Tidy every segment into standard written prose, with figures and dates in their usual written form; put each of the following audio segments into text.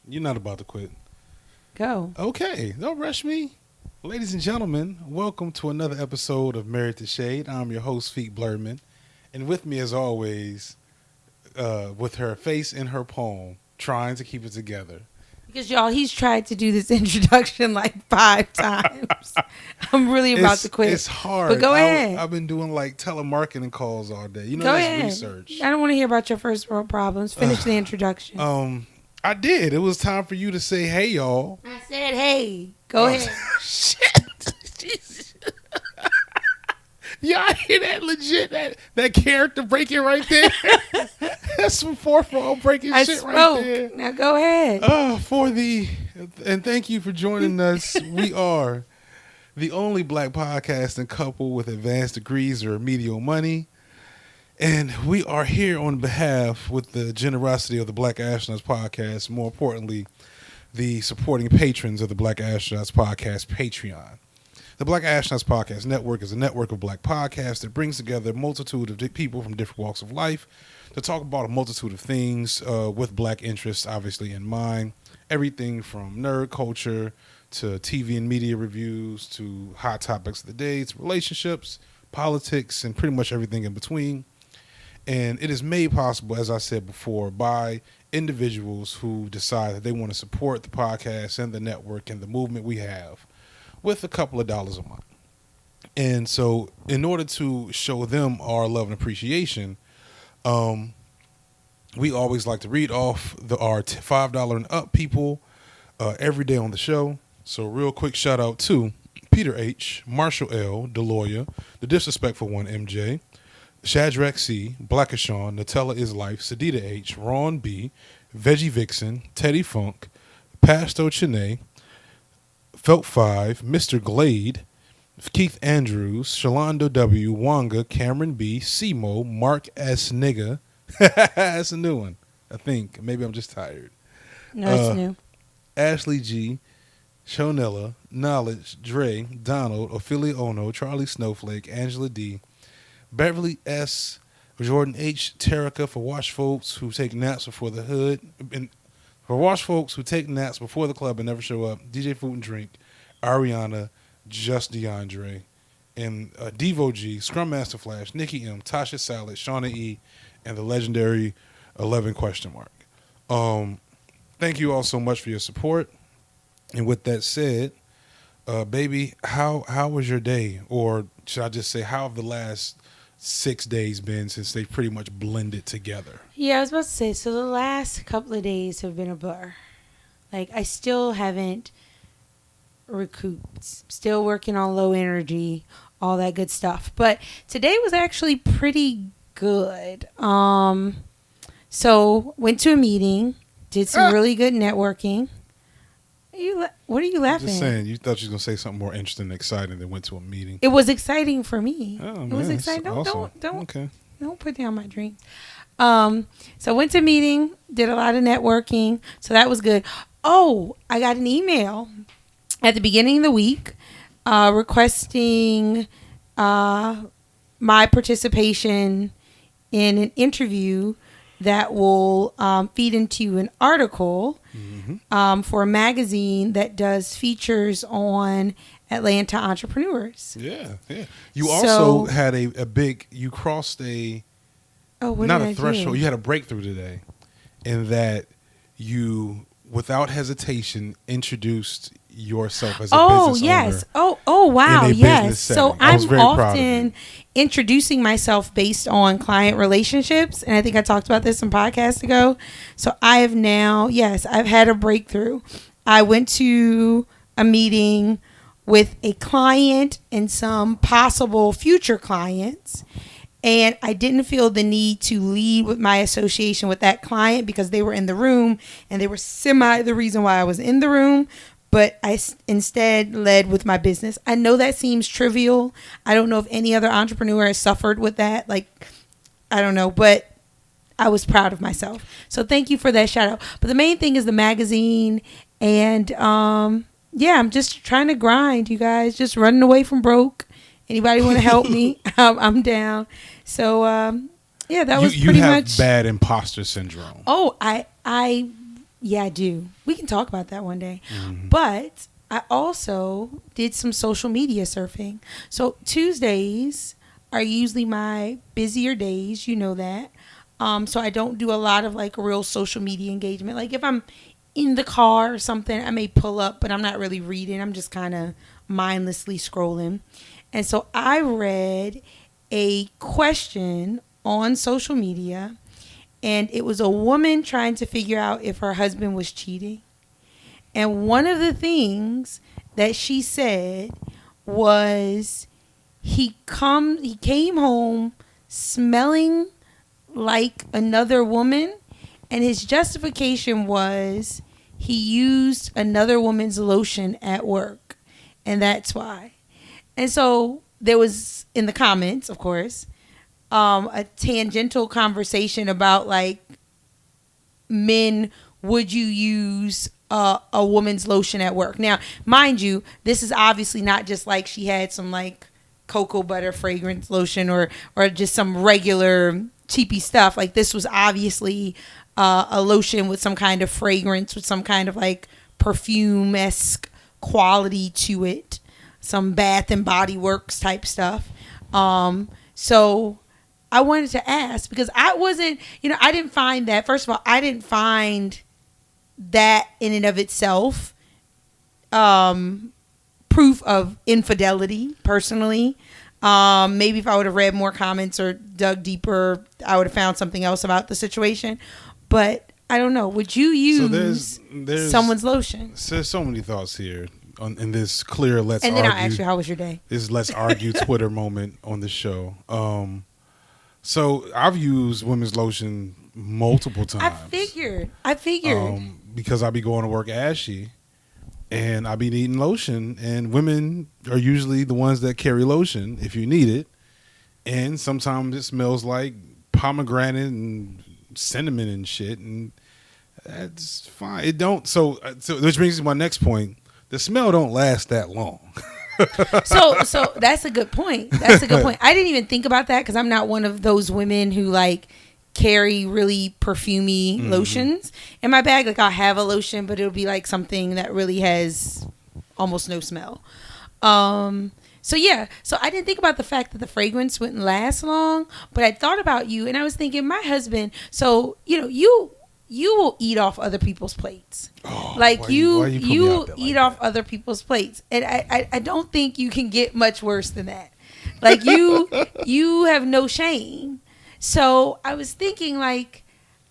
You're not about to quit. Go. Okay, don't rush me. Ladies and gentlemen, welcome to another episode of Married to Shade. I'm your host, Feet Blurman. And with me, as always, with her face in her palm, trying to keep it together. Because y'all, he's tried to do this introduction like 5 times. I'm really about to quit. It's hard. But go ahead. I've been doing like telemarketing calls all day. You know, Go that's ahead. research. I don't want to hear about your first world problems. Finish the introduction. I did. It was time for you to say, hey, y'all. I said, hey. Go ahead. Shit. Jesus. Y'all hear that legit? That character breaking right there? That's some fourth wall breaking I shit spoke. right there. Now go ahead. And thank you for joining us. We are the only black podcasting couple with advanced degrees or remedial money. And we are here on behalf with the generosity of the Black Astronauts Podcast, more importantly, the supporting patrons of the Black Astronauts Podcast Patreon. The Black Astronauts Podcast Network is a network of black podcasts that brings together a multitude of people from different walks of life to talk about a multitude of things with black interests, obviously, in mind. Everything from nerd culture to TV and media reviews to hot topics of the day to relationships, politics, and pretty much everything in between. And it is made possible, as I said before, by individuals who decide that they want to support the podcast and the network and the movement we have with a couple of dollars a month. And so in order to show them our love and appreciation, we always like to read off our $5 and up people every day on the show. So real quick shout out to Peter H., Marshall L., Deloya, The Disrespectful One, MJ, Shadrach C., Blackashawn, Nutella is Life, Sadida H., Ron B., Veggie Vixen, Teddy Funk, Pasto Chene, Felt 5, Mr. Glade, Keith Andrews, Shalando W., Wanga, Cameron B., Simo, Mark S. Nigga. That's a new one, I think. Maybe I'm just tired. No, it's new. Ashley G., Shonella, Knowledge, Dre, Donald, Ophelia Ono, Charlie Snowflake, Angela D., Beverly S., Jordan H., Terica, for wash folks who take naps before the hood, and for wash folks who take naps before the club and never show up, DJ Food and Drink, Ariana, Just DeAndre, and Devo G., Scrum Master Flash, Nikki M., Tasha Salad, Shauna E., and the legendary 11 question mark. Thank you all so much for your support. And with that said, baby, how was your day? Or should I just say, how have the last 6 days been since they pretty much blended together? Yeah, I was about to say, so the last couple of days have been a blur. Like, I still haven't recouped. Still working on low energy, all that good stuff. But today was actually pretty good. So went to a meeting, did some really good networking. What are you laughing? Just saying, you thought you was gonna say something more interesting and exciting than went to a meeting. It was exciting for me. Oh, it was man, exciting. awesome. Don't put down my dreams. So I went to a meeting, did a lot of networking, so that was good. Oh, I got an email at the beginning of the week requesting my participation in an interview that will feed into an article for a magazine that does features on Atlanta entrepreneurs. Yeah. You also had a big, you crossed not a threshold, you had a breakthrough today in that you, without hesitation, introduced yourself as a business owner. Oh, wow. Yes. So I'm often introducing myself based on client relationships. And I think I talked about this some podcasts ago. So I have now, I've had a breakthrough. I went to a meeting with a client and some possible future clients. And I didn't feel the need to lead with my association with that client because they were in the room and they were the reason why I was in the room. But I instead led with my business. I know that seems trivial. I don't know if any other entrepreneur has suffered with that. Like, I don't know, but I was proud of myself. So thank you for that shout out. But the main thing is the magazine. And I'm just trying to grind, you guys. Just running away from broke. Anybody want to help me? I'm down. So, that was pretty much. You have bad imposter syndrome. Oh, I Yeah, I do. We can talk about that one day. Mm-hmm. But I also did some social media surfing. So Tuesdays are usually my busier days. You know that. So I don't do a lot of like real social media engagement. Like if I'm in the car or something, I may pull up, but I'm not really reading. I'm just kind of mindlessly scrolling. And so I read a question on social media, and it was a woman trying to figure out if her husband was cheating. And one of the things that she said was he came home smelling like another woman, and his justification was he used another woman's lotion at work, and that's why. And so there was, in the comments, of course, a tangential conversation about like, men, would you use a woman's lotion at work? Now, mind you, this is obviously not just like she had some like cocoa butter fragrance lotion or just some regular cheapy stuff. Like this was obviously a lotion with some kind of fragrance, with some kind of like perfume-esque quality to it, some Bath and Body Works type stuff. So I wanted to ask, because I wasn't, I didn't find that, first of all, I didn't find that in and of itself proof of infidelity, personally. Maybe if I would have read more comments or dug deeper, I would have found something else about the situation. But I don't know. Would you use someone's lotion? There's so many thoughts here in this clear let's argue. And then I'll ask you, how was your day? This let's argue Twitter moment on the show. So I've used women's lotion multiple times. I figured. Because I be going to work ashy, and I be needing lotion, and women are usually the ones that carry lotion if you need it, and sometimes it smells like pomegranate and cinnamon and shit, and that's fine. It don't. So which brings me to my next point. The smell don't last that long. So that's a good point. I didn't even think about that because I'm not one of those women who like carry really perfumey lotions in my bag. Like I'll have a lotion, but it'll be like something that really has almost no smell. So I didn't think about the fact that the fragrance wouldn't last long, but I thought about you, and I was thinking my husband. So you will eat off other people's plates. Like you eat off other people's plates, and I don't think you can get much worse than that. Like you have no shame. So I was thinking, like,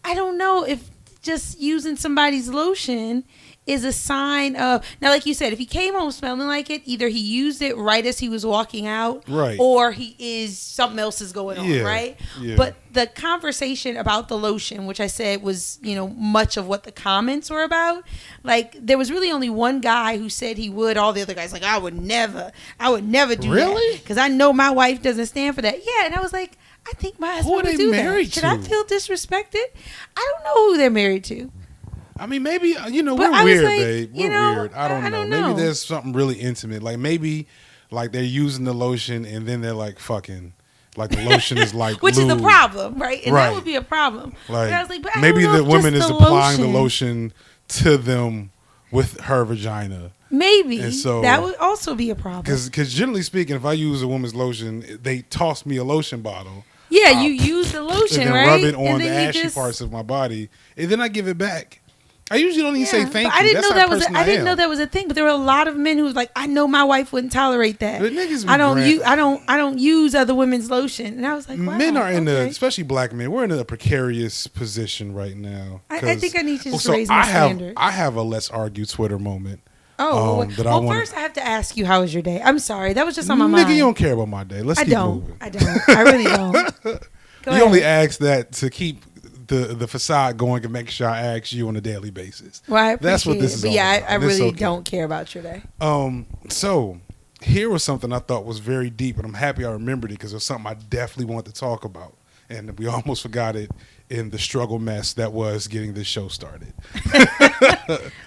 I don't know if just using somebody's lotion is a sign of, now like you said, if he came home smelling like it, either he used it right as he was walking out, right, or something else is going on, right? Yeah. But the conversation about the lotion, which I said was, much of what the comments were about, like there was really only one guy who said he would. All the other guys like, I would never do that, because I know my wife doesn't stand for that. Yeah, and I was like, I think my husband would do that. Should I feel disrespected? I don't know who they're married to. I mean, maybe, we're weird, babe. We're weird. I don't know. Maybe there's something really intimate. Like, maybe, like, they're using the lotion and then they're, like, fucking. Like, the lotion is, like, which lube. is a problem, right? And that would be a problem. Like, I was like, but maybe the woman is applying the lotion to them with her vagina. Maybe. And so, that would also be a problem. Because generally speaking, if I use a woman's lotion, they toss me a lotion bottle. Yeah, you use the lotion, and then right? rub it on the ashy parts of my body, and then I give it back. I usually don't even say thank you. I didn't know that was a thing, but there were a lot of men who was like, I know my wife wouldn't tolerate that. But niggas I don't use other women's lotion, and I was like, wow, men are especially black men. We're in a precarious position right now. I think I need to just raise my standards. I have a let's argue Twitter moment. First I have to ask you, how was your day? I'm sorry, that was just on my mind. Nigga, you don't care about my day. Let's keep moving. I don't. I really don't. You only ask that to keep the facade going and make sure I ask you on a daily basis. Well, that's what this is. But I really don't care about your day. So here was something I thought was very deep, and I'm happy I remembered it because it was something I definitely wanted to talk about, and we almost forgot it in the struggle mess that was getting this show started.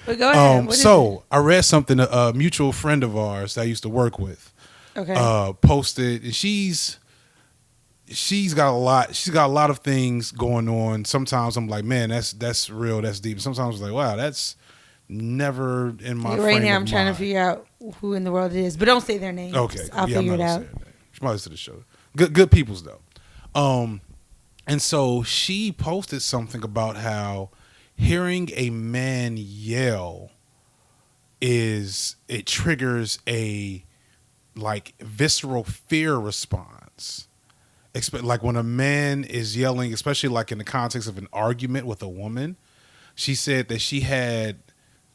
But go ahead. So I read something a mutual friend of ours that I used to work with posted, and she's she's got a lot of things going on. Sometimes I'm like, man, that's real, that's deep. Sometimes I'm like, wow, that's never in my right frame now. of I'm trying to mind. figure out who in the world it is, but don't say their names. Okay, I'll yeah, figure I'm it not out. gonna say her name. She might listen to the show. Good peoples though. And so she posted something about how hearing a man yell it triggers a like visceral fear response. Like when a man is yelling, especially like in the context of an argument with a woman. She said that she had,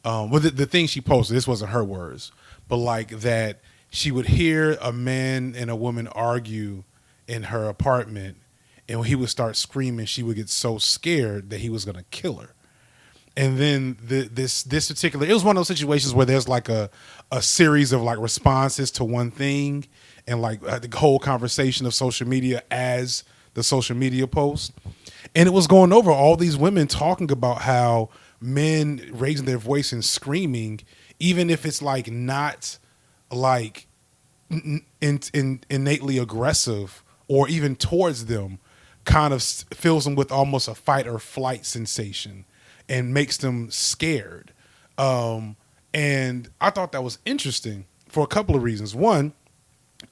well, the thing she posted, this wasn't her words, but like that she would hear a man and a woman argue in her apartment, and when he would start screaming, she would get so scared that he was going to kill her. And then this particular, it was one of those situations where there's like a series of like responses to one thing, and like the whole conversation of social media as the social media post. And it was going over all these women talking about how men raising their voice and screaming, even if it's like not like innately aggressive or even towards them, kind of fills them with almost a fight or flight sensation and makes them scared. And I thought that was interesting for a couple of reasons. One,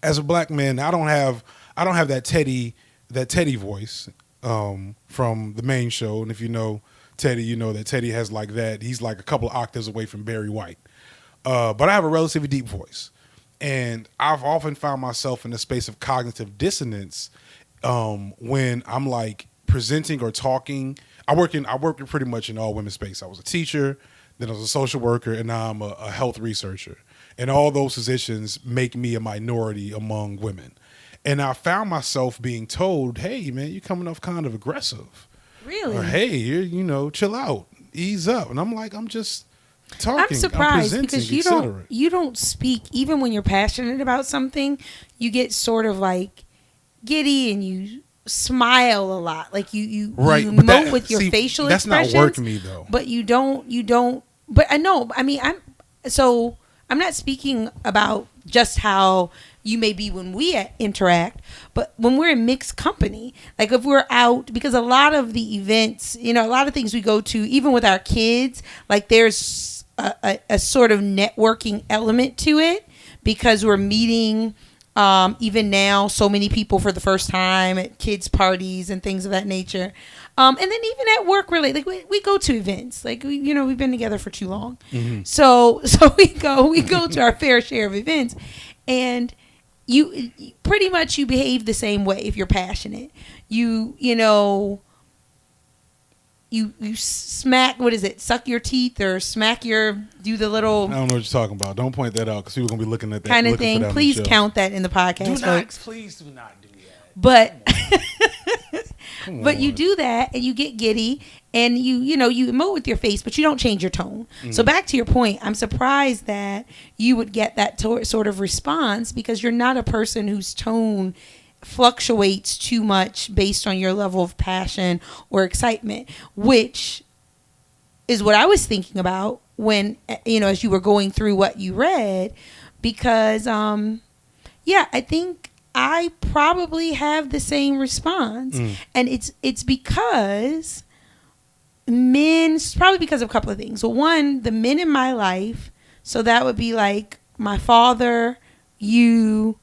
as a black man, I don't have that Teddy voice from the main show. And if you know Teddy, you know that Teddy has like that. He's like a couple of octaves away from Barry White. But I have a relatively deep voice. And I've often found myself in a space of cognitive dissonance when I'm like presenting or talking. I work pretty much in all women's space. I was a teacher, then I was a social worker, and now I'm a health researcher. And all those positions make me a minority among women. And I found myself being told, hey, man, you're coming off kind of aggressive. Really? Or, hey, chill out, ease up. And I'm like, I'm just talking. I'm surprised I'm because you don't speak, even when you're passionate about something, you get sort of like giddy and you smile a lot. Like you right. you emote with your facial that's expressions. That's not working me though. But you don't, but I know, I mean, I'm not speaking about just how you may be when we interact, but when we're in mixed company, like if we're out, because a lot of the events, a lot of things we go to, even with our kids, like there's a sort of networking element to it because we're meeting even now so many people for the first time at kids' parties and things of that nature. And then even at work, really, like we go to events, like we've been together for too long, so we go to our fair share of events, and you pretty much you behave the same way if you're passionate. You smack, what is it? Suck your teeth or do the little. I don't know what you're talking about. Don't point that out because people are going to be looking at that. Kind of thing. Please count that in the podcast, folks. Please do not do that. But, but you do that and you get giddy and you emote with your face, but you don't change your tone. Mm-hmm. So back to your point, I'm surprised that you would get that sort of response because you're not a person whose tone fluctuates too much based on your level of passion or excitement, which is what I was thinking about when, as you were going through what you read, because, I think I probably have the same response. And it's because it's probably because of a couple of things. So one, the men in my life, so that would be like my father, you,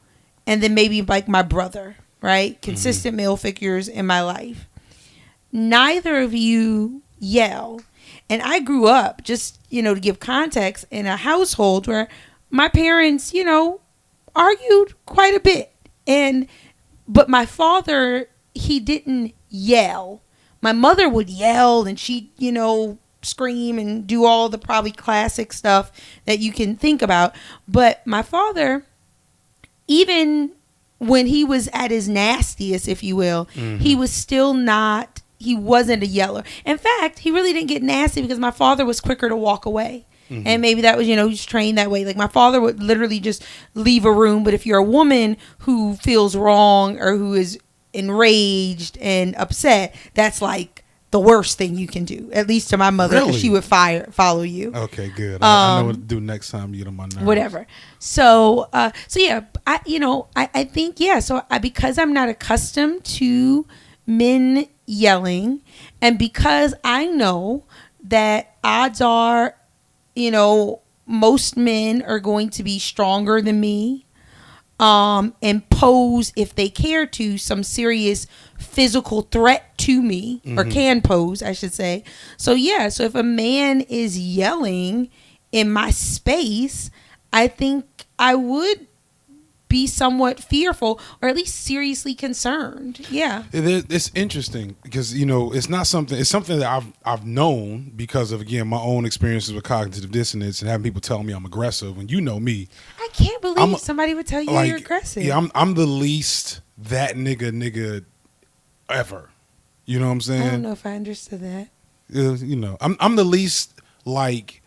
and then maybe like my brother, right? Consistent male figures in my life. Neither of you yell. And I grew up, just, to give context, in a household where my parents, argued quite a bit. But my father, he didn't yell. My mother would yell and she'd, scream and do all the probably classic stuff that you can think about. But my father, even when he was at his nastiest, if you will, he was still he wasn't a yeller. In fact, he really didn't get nasty because my father was quicker to walk away. And maybe that was, he's trained that way. Like my father would literally just leave a room. But if you're a woman who feels wrong or who is enraged and upset, that's like the worst thing you can do, at least to my mother, because Really? she would follow you. Okay, good. I know what to do next time you get on my nerves. Whatever. So yeah, I think, yeah. So because I'm not accustomed to men yelling, and because I know that odds are, most men are going to be stronger than me, and pose, if they care to, some serious physical threat to me, or can pose, I should say. So yeah, so if a man is yelling in my space, I think I would be somewhat fearful, or at least seriously concerned. Yeah. It's interesting because, it's not something, it's something that I've known because of, again, my own experiences with cognitive dissonance and having people tell me I'm aggressive. And you know me. I can't believe somebody would tell you you're aggressive. Yeah, I'm the least that nigga ever. You know what I'm saying? I don't know if I understood that. I'm the least like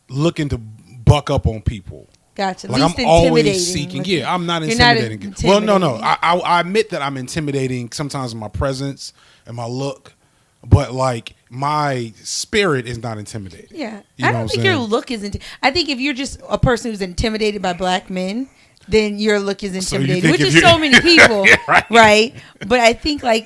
looking to buck up on people. Gotcha. Like least I'm always seeking. Yeah, I'm not intimidating. Well, no. I admit that I'm intimidating sometimes in my presence and my look, but like my spirit is not intimidating. Yeah, I don't think your look is. I think if you're just a person who's intimidated by black men, then your look is intimidating, which is so many people, yeah, right? But I think I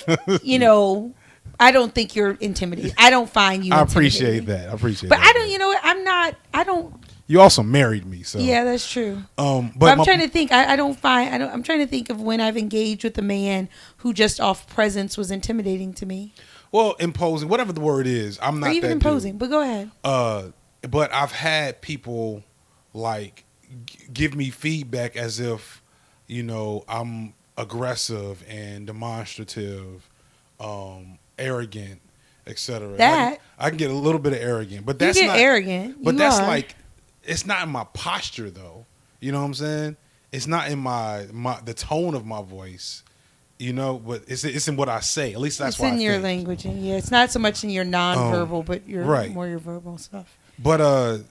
don't think you're intimidated. I don't find you. I appreciate that. But I don't. You know what? I'm not. I don't. You also married me, so yeah, that's true. But I'm trying to think. I'm trying to think of when I've engaged with a man who just off presence was intimidating to me. Well, imposing, whatever the word is, I'm not. Or even that imposing, dude. But go ahead. But I've had people like give me feedback as if, I'm aggressive and demonstrative, arrogant, etc. That I can get a little bit of arrogant, but that's not arrogant. But that's like, it's not in my posture though. You know what I'm saying? It's not in my the tone of my voice. But it's in what I say. At least that's why. It's in your language, and yeah, it's not so much in your nonverbal, but your more your verbal stuff. But it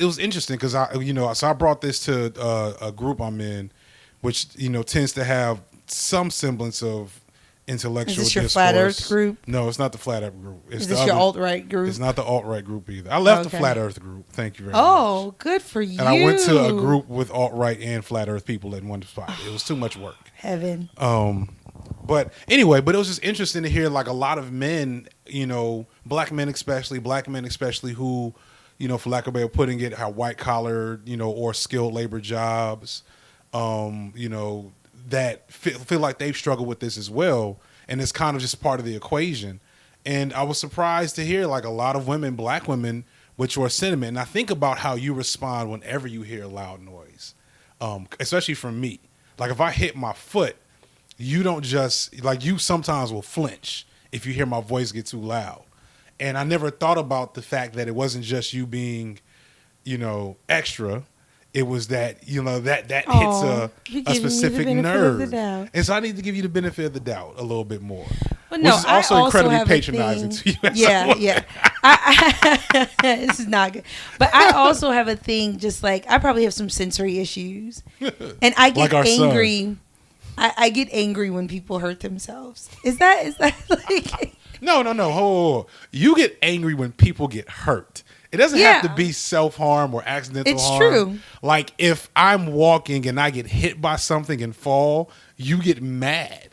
was interesting because so I brought this to a group I'm in, which tends to have some semblance of intellectual. Is this your discourse. Flat Earth group? No, it's not the Flat Earth group. Is this your alt-right group? It's not the alt-right group either. I left the Flat Earth group. Thank you very much. Oh, good for you. And I went to a group with alt-right and Flat Earth people in one spot. It was too much work. Heaven. But anyway, it was just interesting to hear like a lot of men, black men especially who, for lack of a better putting it, have white collar, or skilled labor jobs, that feel like they've struggled with this as well. And it's kind of just part of the equation. And I was surprised to hear like a lot of women, black women, with your sentiment. And I think about how you respond whenever you hear loud noise, especially from me. Like if I hit my foot, you don't just, like you sometimes will flinch if you hear my voice get too loud. And I never thought about the fact that it wasn't just you being, extra. It was that, that hits a specific nerve. And so I need to give you the benefit of the doubt a little bit more. But no, which is also incredibly patronizing to you. Yeah. This is not good. But I also have a thing, just like, I probably have some sensory issues. And I get like angry. I get angry when people hurt themselves. Is that like... No. Hold on. You get angry when people get hurt. It doesn't have to be self-harm or accidental harm. It's true. Like if I'm walking and I get hit by something and fall, you get mad.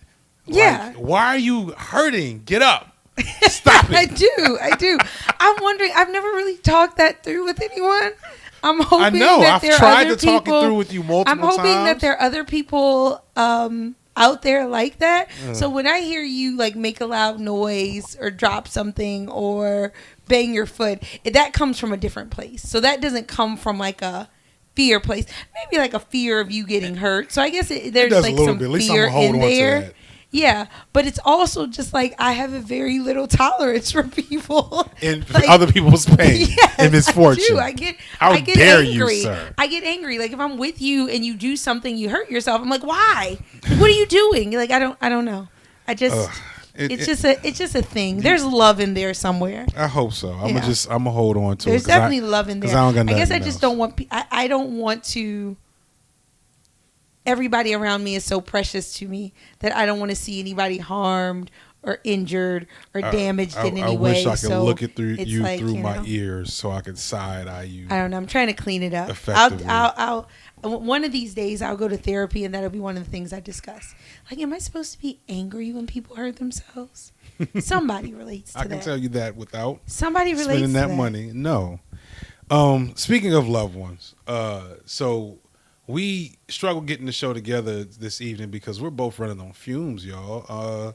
Like, why are you hurting? Get up. Stop it. I do. I'm wondering, I've never really talked that through with anyone. I'm hoping I know. I've tried to talk it through with you multiple times. I'm hoping that there are other people out there like that. So when I hear you like make a loud noise or drop something or bang your foot, that comes from a different place. So that doesn't come from like a fear place. Maybe like a fear of you getting hurt. So I guess there's like some fear in there. Yeah, but it's also just like I have a very little tolerance for people and like, other people's pain and misfortune. I get How dare angry. You, sir? I get angry. Like if I'm with you and you do something, you hurt yourself. I'm like, why? Like, what are you doing? Like I don't know. I just it's just a thing. There's love in there somewhere. I hope so. I'm gonna hold on to There's it. There's definitely love in there. I guess I just don't want. I don't want to. Everybody around me is so precious to me that I don't want to see anybody harmed or injured or damaged in any I way. wish I could so look it through it's you like, through you my know, ears so I could side eye you. I don't know. I'm trying to clean it up. Effectively. I'll one of these days I'll go to therapy and that'll be one of the things I discuss. Like, am I supposed to be angry when people hurt themselves? Somebody relates to that. I can tell you that without Somebody relates spending to that that money. No. Speaking of loved ones, so we struggled getting the show together this evening because we're both running on fumes, y'all.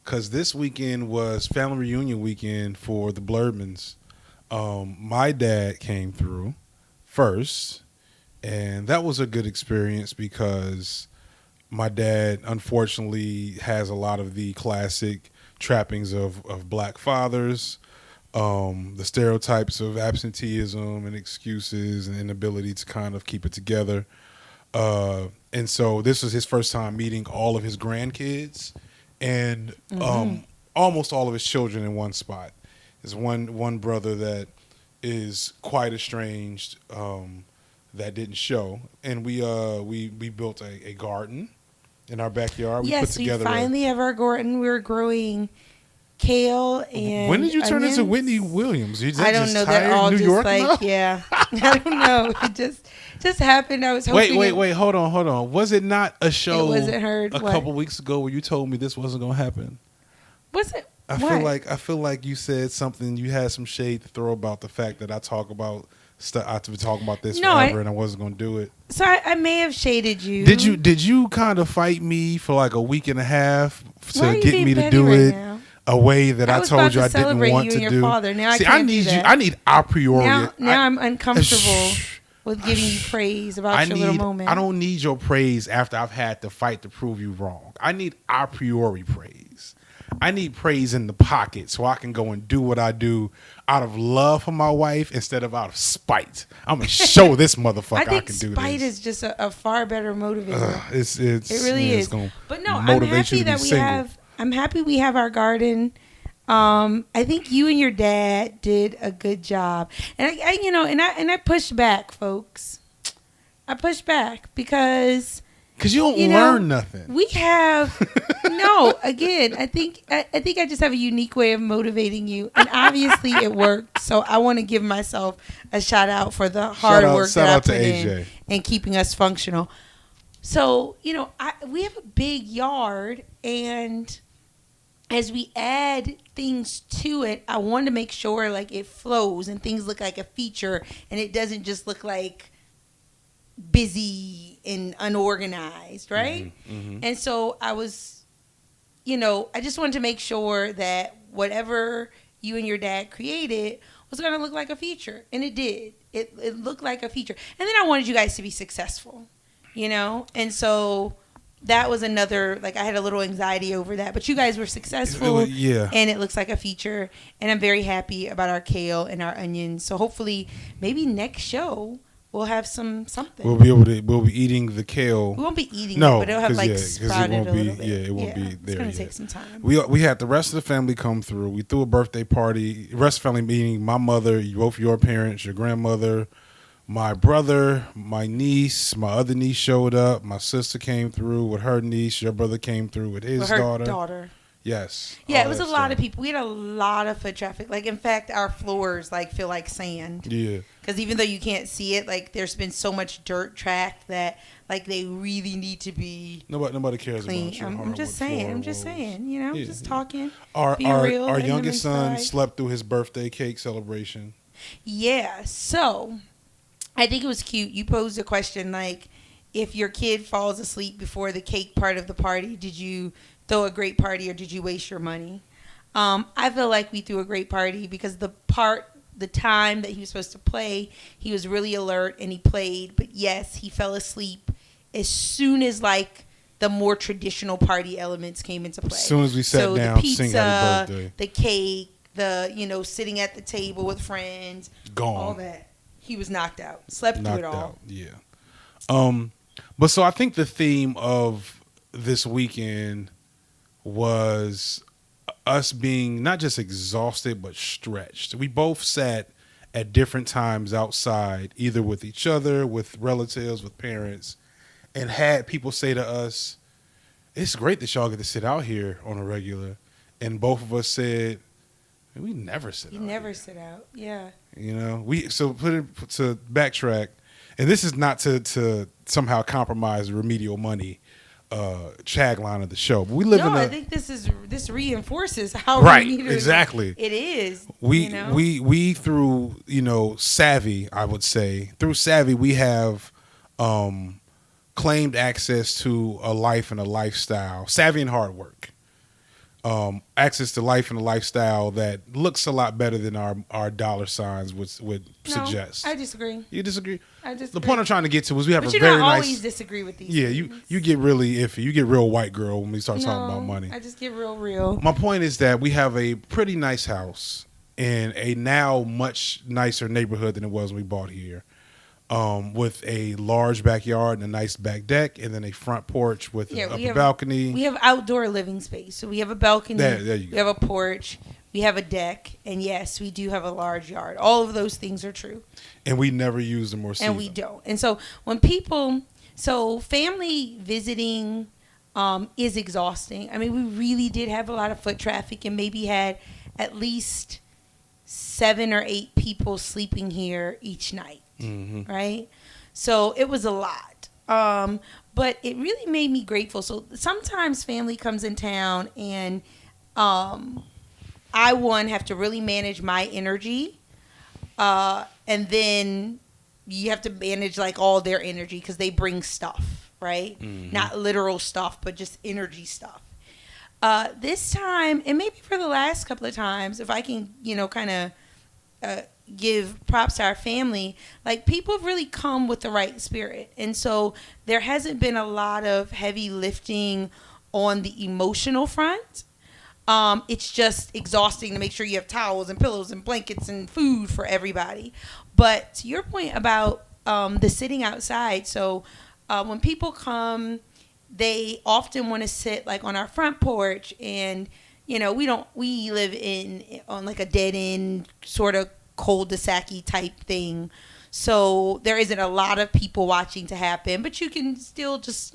Because this weekend was family reunion weekend for the Blurmans. My dad came through first, and that was a good experience because my dad, unfortunately, has a lot of the classic trappings of black fathers, the stereotypes of absenteeism and excuses and inability to kind of keep it together. And so this was his first time meeting all of his grandkids and almost all of his children in one spot. There's one brother that is quite estranged that didn't show, and we built a garden in our backyard. Yes, we finally have our garden. We're growing kale and when did you turn onions. into Whitney Williams? I don't know. That all New just York like now? yeah. I don't know. It just happened. I was hoping. Wait. Hold on. Was it not a show It wasn't heard. a couple weeks ago where you told me this wasn't going to happen? Was it? I feel like you said something. You had some shade to throw about the fact that I talk about stuff. I've been talking about this forever, and I wasn't going to do it. So I may have shaded you. Did you kind of fight me for like a week and a half to get me to do right it now? A way that I told you I didn't want to you and do? your father. Now See, I can't I need do that. I need a priori. Now I'm uncomfortable with giving you praise about your little moment. I don't need your praise after I've had to fight to prove you wrong. I need a priori praise. I need praise in the pocket so I can go and do what I do out of love for my wife instead of out of spite. I'm gonna show this motherfucker I can do this. Spite is just a far better motivator. It really is. But no, I'm happy we have our garden. I think you and your dad did a good job, and I pushed back, folks. I pushed back because you don't learn nothing. We have no. Again, I think I just have a unique way of motivating you, and obviously it worked. So I want to give myself a shout out for the hard work that I put in and keeping us functional. So we have a big yard, and as we add things to it, I want to make sure like it flows and things look like a feature, and it doesn't just look like busy and unorganized, right? Mm-hmm. And so I was, I just wanted to make sure that whatever you and your dad created was going to look like a feature, and it did. It looked like a feature, and then I wanted you guys to be successful, and so that was another, like, I had a little anxiety over that, but you guys were successful, and it looks like a feature, and I'm very happy about our kale and our onions. So hopefully, maybe next show we'll have something. We'll be eating the kale. We won't be eating it, but it'll have sprouted a little bit. Yeah, it won't be there. It's gonna take some time. We had the rest of the family come through. We threw a birthday party. The rest of the family meaning my mother, both your parents, your grandmother, my brother, my niece, my other niece showed up. My sister came through with her niece. Your brother came through with his daughter. Yes. Yeah, it was a lot of people. We had a lot of foot traffic. Like, in fact, our floors feel like sand. Yeah. Because even though you can't see it, there's been so much dirt tracked that they really need to be nobody cares clean. about you. I'm just saying. Just talking. Our youngest son slept through his birthday cake celebration. Yeah. So I think it was cute. You posed a question if your kid falls asleep before the cake part of the party, did you throw a great party or did you waste your money? I feel like we threw a great party because the time that he was supposed to play, he was really alert and he played. But yes, he fell asleep as soon as the more traditional party elements came into play. As soon as we sat down, the pizza, sing happy birthday, the cake, the sitting at the table with friends, gone, all that. He was knocked out. Slept through it all. Out, yeah. But so I think the theme of this weekend was us being not just exhausted but stretched. We both sat at different times outside, either with each other, with relatives, with parents, and had people say to us, "It's great that y'all get to sit out here on a regular." and both of us said, we never sit out. You never sit out. Yeah. You know, to backtrack, and this is not to somehow compromise the remedial money tagline of the show, but we live in I think this reinforces how right, remedial exactly. it is. We through savvy, I would say through savvy, we have claimed access to a life and a lifestyle, savvy and hard work. Access to life and a lifestyle that looks a lot better than our dollar signs would suggest. I disagree. You disagree? I disagree. The point I'm trying to get to was we have but a very nice. But you don't always disagree with these. Yeah, things. you get really iffy. You get real white girl when we start talking about money. I just get real. My point is that we have a pretty nice house in a now much nicer neighborhood than it was when we bought here. With a large backyard and a nice back deck, and then a front porch with a balcony. We have outdoor living space, so we have a balcony. There you go. We have a porch. We have a deck, and yes, we do have a large yard. All of those things are true. And we never use them or see them. And we don't. And so family visiting is exhausting. I mean, we really did have a lot of foot traffic, and maybe had at least 7 or 8 people sleeping here each night. Mm-hmm. Right? So it was a lot. But it really made me grateful. So sometimes family comes in town and I have to really manage my energy. And then you have to manage like all their energy because they bring stuff, right? Mm-hmm. Not literal stuff, but just energy stuff. This time, and maybe for the last couple of times, if I can, kind of give props to our family, like people have really come with the right spirit. And so there hasn't been a lot of heavy lifting on the emotional front. It's just exhausting to make sure you have towels and pillows and blankets and food for everybody. But to your point about the sitting outside, so when people come, they often want to sit like on our front porch, and we live on like a dead end sort of cul-de-sac-y type thing, so there isn't a lot of people watching to happen, but you can still just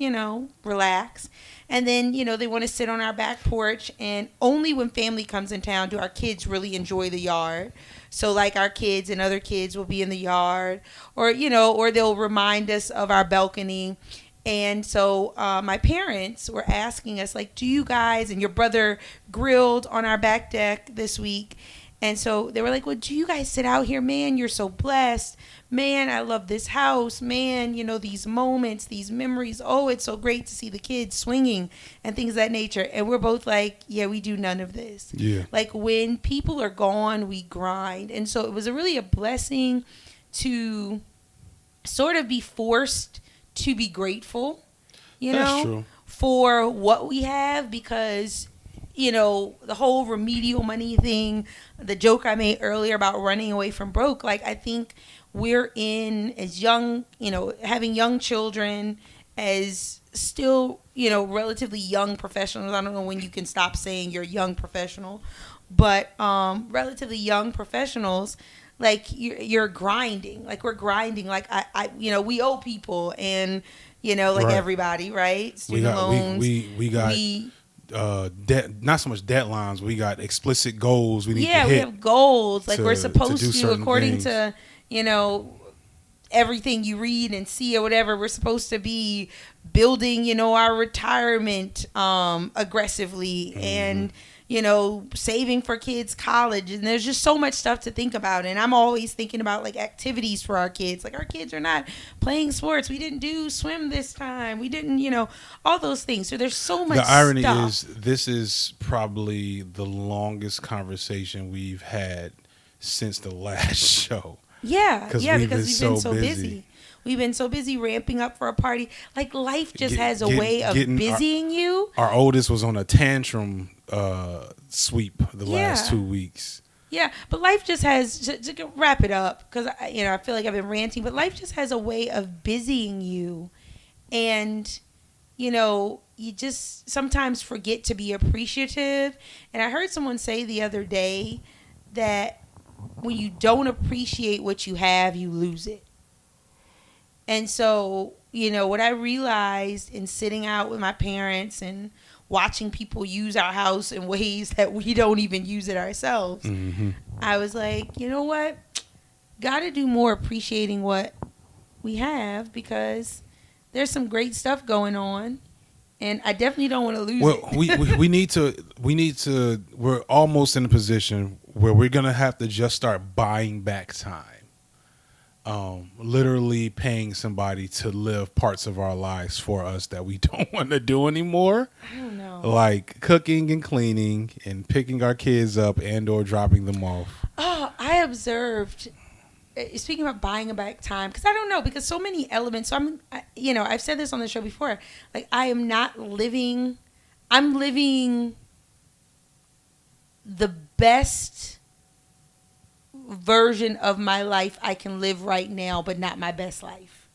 relax. And then they want to sit on our back porch, and only when family comes in town do our kids really enjoy the yard. So like our kids and other kids will be in the yard, or they'll remind us of our balcony. And so my parents were asking us, like, do you guys and your brother grilled on our back deck this week? And so they were like, well, do you guys sit out here? Man, you're so blessed. Man, I love this house. Man, these moments, these memories. Oh, it's so great to see the kids swinging and things of that nature. And we're both like, yeah, we do none of this. Yeah. Like when people are gone, we grind. And so it was really a blessing to sort of be forced to be grateful, That's true. For what we have, because the whole remedial money thing, the joke I made earlier about running away from broke, like I think we're in as young, having young children, as still, relatively young professionals. I don't know when you can stop saying you're a young professional, but relatively young professionals, like you're grinding, like we're grinding, like I we owe people, and like right. Everybody, right? Student loans. We got debt, not so much deadlines. We got explicit goals. We need to hit. We have goals. Like we're supposed to according things. To everything you read and see or whatever. We're supposed to be building our retirement aggressively, mm-hmm. and saving for kids' college. And there's just so much stuff to think about. And I'm always thinking about like activities for our kids. Like our kids are not playing sports. We didn't do swim this time. We didn't, all those things. So there's so much stuff. The irony is this is probably the longest conversation we've had since the last show. Yeah. Because we've been so busy. We've been so busy ramping up for a party. Like life just has a way of busying you. Our oldest was on a tantrum sweep the last 2 weeks. Yeah, but life just has, to wrap it up, because I feel like I've been ranting, but life just has a way of busying you, and you just sometimes forget to be appreciative. And I heard someone say the other day that when you don't appreciate what you have, you lose it. And so what I realized in sitting out with my parents and watching people use our house in ways that we don't even use it ourselves. Mm-hmm. I was like, you know what? Got to do more appreciating what we have, because there's some great stuff going on, and I definitely don't want to lose it. Well, we need to. We're almost in a position where we're gonna have to just start buying back time. Literally paying somebody to live parts of our lives for us that we don't want to do anymore. I don't know. Like cooking and cleaning and picking our kids up and or dropping them off. Oh, I observed. Speaking about buying back time, because I don't know, because so many elements. So I've said this on the show before. Like, I am not living. I'm living the best version of my life I can live right now, but not my best life.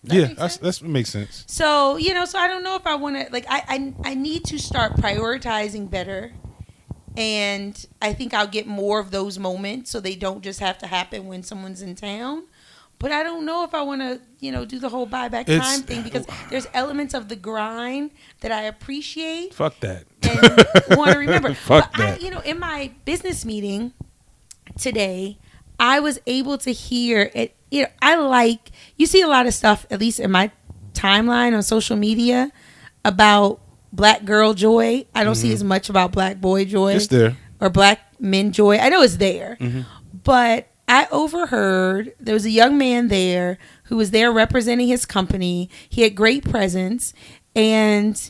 That makes sense. So, so I don't know if I want to, like, I need to start prioritizing better. And I think I'll get more of those moments, so they don't just have to happen when someone's in town. But I don't know if I want to, do the whole buyback time thing, because there's elements of the grind that I appreciate. Fuck that. And want to remember. Fuck but that. in my business meeting today, I was able to hear it. You see a lot of stuff, at least in my timeline on social media, about black girl joy. I don't see as much about black boy joy. It's there. Or black men joy. I know it's there. Mm-hmm. But I overheard there was a young man there who was there representing his company. He had great presence. And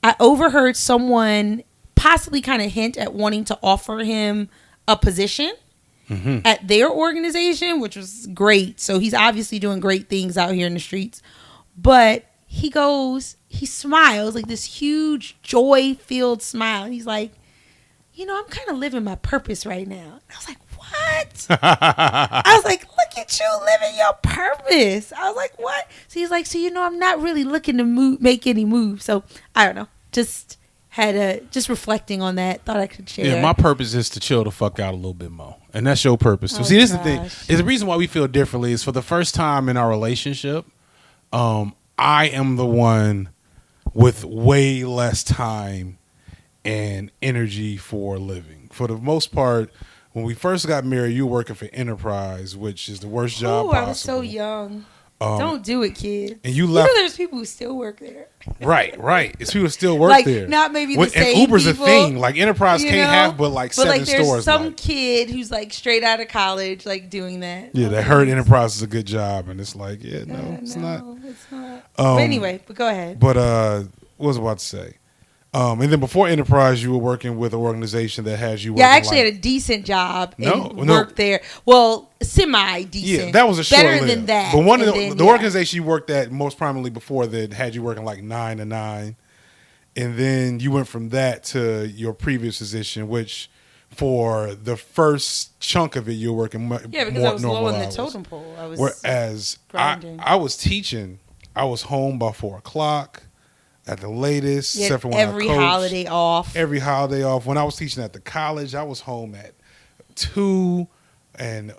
I overheard someone possibly kind of hint at wanting to offer him a position at their organization, which was great. So he's obviously doing great things out here in the streets. But he smiles, like this huge joy-filled smile. And he's like, I'm kind of living my purpose right now. And I was like, what? I was like, look at you living your purpose. I was like, what? So he's like, I'm not really looking to make any moves. So I don't know. Just reflecting on that. Thought I could share. Yeah, my purpose is to chill the fuck out a little bit more. And that's your purpose. So see, this is the thing. Is the reason why we feel differently is for the first time in our relationship, I am the one with way less time and energy for living. For the most part, when we first got married, you were working for Enterprise, which is the worst job possible. I was so young. Don't do it, kid. And you left. There's people who still work there. Right. It's people who still work there. Not maybe the same and Uber's people, a thing. Like Enterprise can't have but seven there's stores. Some kid who's like straight out of college, like doing that. Yeah, they heard Enterprise is a good job, and it's like, it's not. It's not. But anyway, go ahead. But what was I about to say? And then before Enterprise, you were working with an organization that has you. Yeah, I actually had a decent job and worked there. Well, semi-decent. Yeah, that was a short better than that. But one of the organization you worked at most prominently before that had you working like 9 to 9, and then you went from that to your previous position, which for the first chunk of it you were working because I was low on the totem pole. Whereas I was teaching, I was home by 4:00. At the latest, except for when every holiday off. Every holiday off. When I was teaching at the college, I was home at 2 and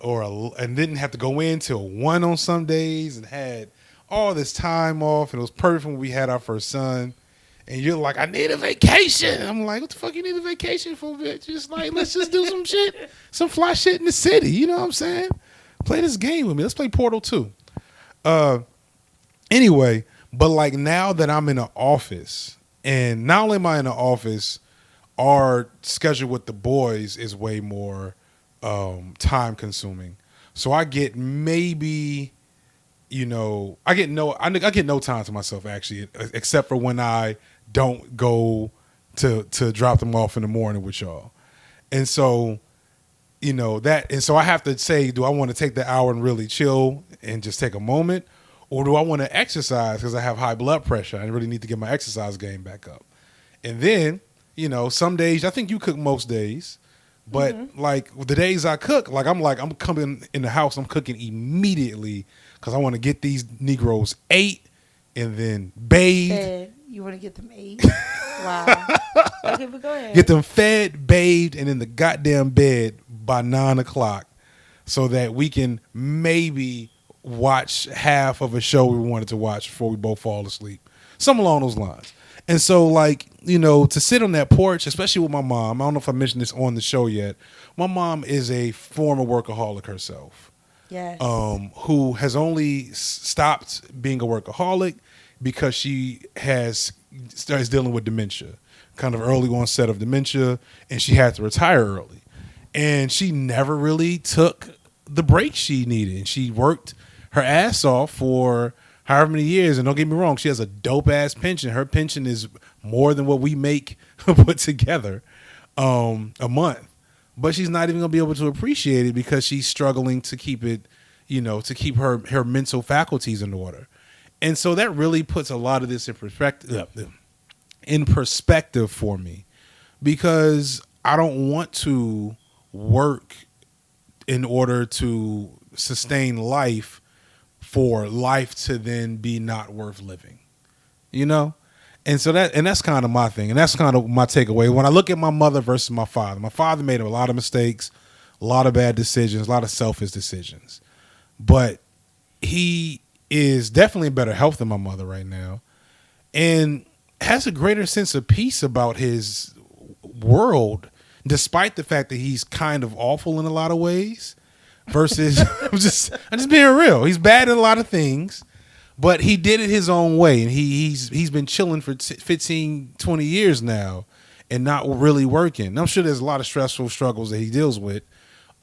didn't have to go in till 1 on some days and had all this time off. And it was perfect when we had our first son. And you're like, I need a vacation. I'm like, what the fuck you need a vacation for, bitch? Just like, let's just do some shit, some fly shit in the city. You know what I'm saying? Play this game with me. Let's play Portal 2. Anyway. But like now that I'm in an office, and not only am I in an office, our schedule with the boys is way more time consuming. So I get maybe, I get no time to myself actually, except for when I don't go to drop them off in the morning with y'all. And so, so I have to say, do I want to take the hour and really chill and just take a moment? Or do I want to exercise because I have high blood pressure? I really need to get my exercise game back up. And then, some days, I think you cook most days, but like the days I cook, I'm coming in the house, I'm cooking immediately because I want to get these Negroes ate and then bathed. Fed. You want to get them ate? Wow. Okay, but go ahead. Get them fed, bathed, and in the goddamn bed by 9:00 so that we can maybe watch half of a show we wanted to watch before we both fall asleep. Something along those lines. And so, like, to sit on that porch, especially with my mom, I don't know if I mentioned this on the show yet. My mom is a former workaholic herself. Yes. Who has only stopped being a workaholic because she starts dealing with dementia, kind of early onset of dementia, and she had to retire early. And she never really took the break she needed. And she worked her ass off for however many years. And don't get me wrong, she has a dope ass pension. Her pension is more than what we make put together a month. But she's not even going to be able to appreciate it because she's struggling to keep it, to keep her mental faculties in order. And so that really puts a lot of this in perspective for me, because I don't want to work in order to sustain life for life to then be not worth living, And so that's kind of my thing. And that's kind of my takeaway. When I look at my mother versus my father made a lot of mistakes, a lot of bad decisions, a lot of selfish decisions. But he is definitely in better health than my mother right now, and has a greater sense of peace about his world, despite the fact that he's kind of awful in a lot of ways. Versus, I'm just being real. He's bad in a lot of things, but he did it his own way, and he's been chilling for 15, 20 years now, and not really working. I'm sure there's a lot of stressful struggles that he deals with.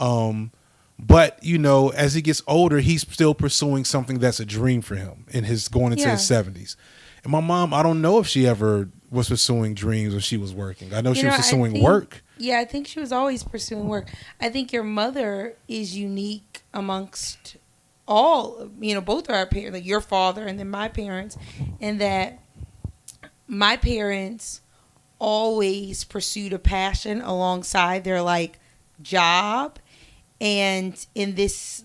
But as he gets older, he's still pursuing something that's a dream for him in his going into his 70s. And my mom, I don't know if she ever was pursuing dreams when she was working. I know she was pursuing work. Yeah, I think she was always pursuing work. I think your mother is unique amongst all, both of our parents, like your father and then my parents, in that my parents always pursued a passion alongside their job. And in this,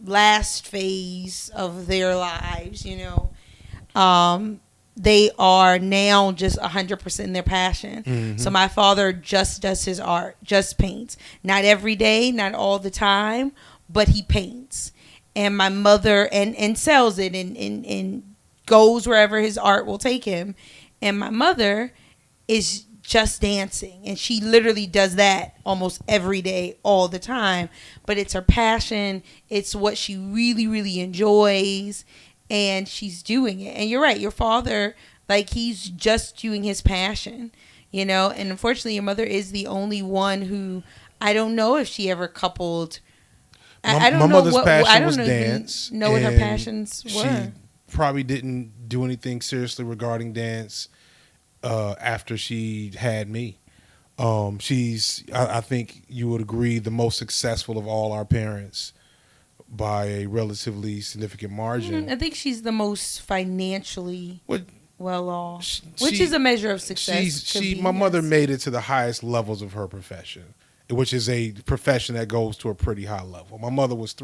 last phase of their lives, they are now just 100% in their passion. Mm-hmm. So my father just does his art, just paints. Not every day, not all the time, but he paints. And my mother, and sells it and goes wherever his art will take him. And my mother is just dancing. And she literally does that almost every day, all the time. But it's her passion. It's what she really, really enjoys. And she's doing it. And you're right. Your father, he's just doing his passion, And unfortunately, your mother is the only one who, I don't know if she ever coupled. I don't know. My mother's passion was dance. Know what her passions were. She probably didn't do anything seriously regarding dance after she had me. She's, I think you would agree, the most successful of all our parents by a relatively significant margin. I think she's the most financially well off, which is a measure of success. My mother made it to the highest levels of her profession, which is a profession that goes to a pretty high level. My mother was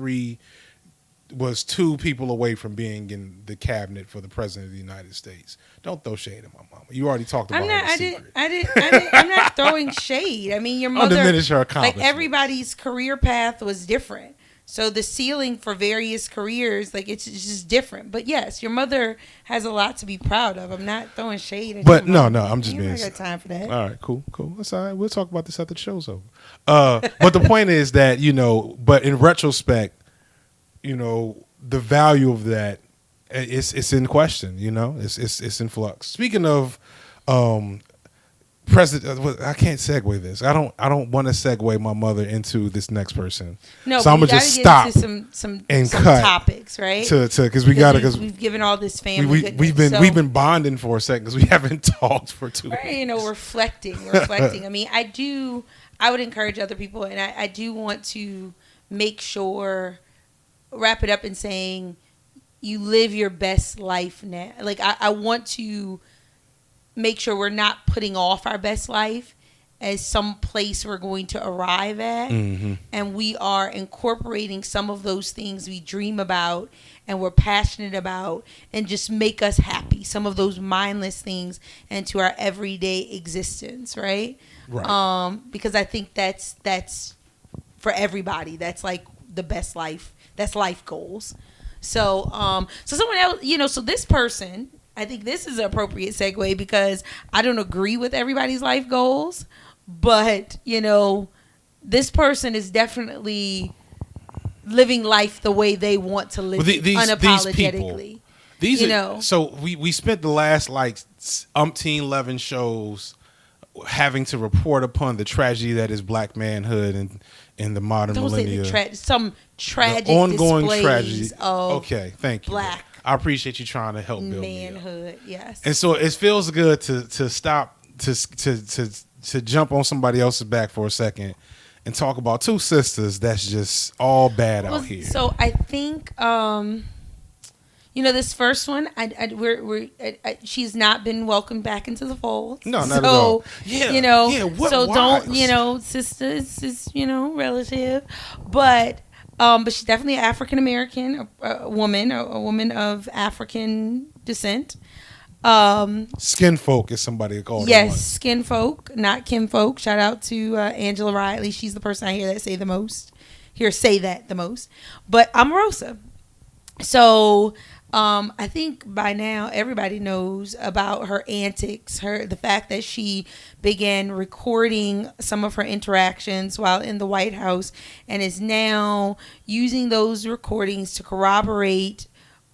two people away from being in the cabinet for the president of the United States. Don't throw shade at my mama. You already talked about her secret. I'm not throwing shade. I mean, your mother, don't diminish her accomplishments. Everybody's career path was different. So the ceiling for various careers, it's just different. But yes, your mother has a lot to be proud of. I'm not throwing shade at But no, I'm just being. I got time for that. All right, cool. That's all right. We'll talk about this after the show's over. But the point is that, but in retrospect, the value of that, it's in question. It's in flux. Speaking of president, I can't segue this. I don't want to segue my mother into this next person. No, so I'm gonna just stop into some cut topics, right? Because we've given all this family. We've been bonding for a second because we haven't talked for 2 weeks. Right, reflecting. I mean, I would encourage other people, and I do want to make sure, wrap it up in saying, you live your best life now. I want to make sure we're not putting off our best life as some place we're going to arrive at. Mm-hmm. And we are incorporating some of those things we dream about and we're passionate about and just make us happy. Some of those mindless things into our everyday existence, right? Right. Because I think that's for everybody. That's the best life. That's life goals. So someone else, so this person, I think this is an appropriate segue because I don't agree with everybody's life goals, but this person is definitely living life the way they want to live it, unapologetically. These are, so we spent the last like umpteen 11 shows having to report upon the tragedy that is black manhood and in the modern millennia. Some tragic the ongoing displays tragedy. Of okay, thank you. Black I appreciate you trying to help build manhood. Yes. And so it feels good to stop to jump on somebody else's back for a second and talk about two sisters that's just all bad out here. So I think this first one, she's not been welcomed back into the fold. No, not at all. Yeah, what so wives? don't, sister is relative, but she's definitely an African American, a woman of African descent. Skin folk is somebody called. Yes, skin folk, not kin folk. Shout out to Angela Riley. She's the person I hear that say that the most. But Omorossa. So I think by now everybody knows about her antics, the fact that she began recording some of her interactions while in the White House and is now using those recordings to corroborate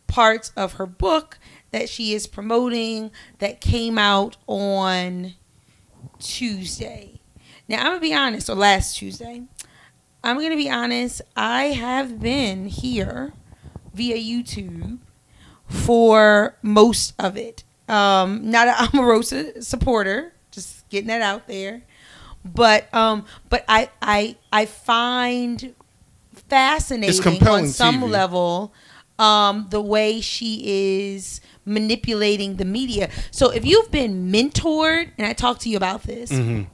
parts of her book that she is promoting that came out on Tuesday. Now, I'm going to be honest, or last Tuesday. I'm going to be honest, I have been here via YouTube for most of it. Not an Omorossa supporter, just getting that out there. But I find fascinating on some TV. level the way she is manipulating the media. So if you've been mentored, and I talked to you about this, if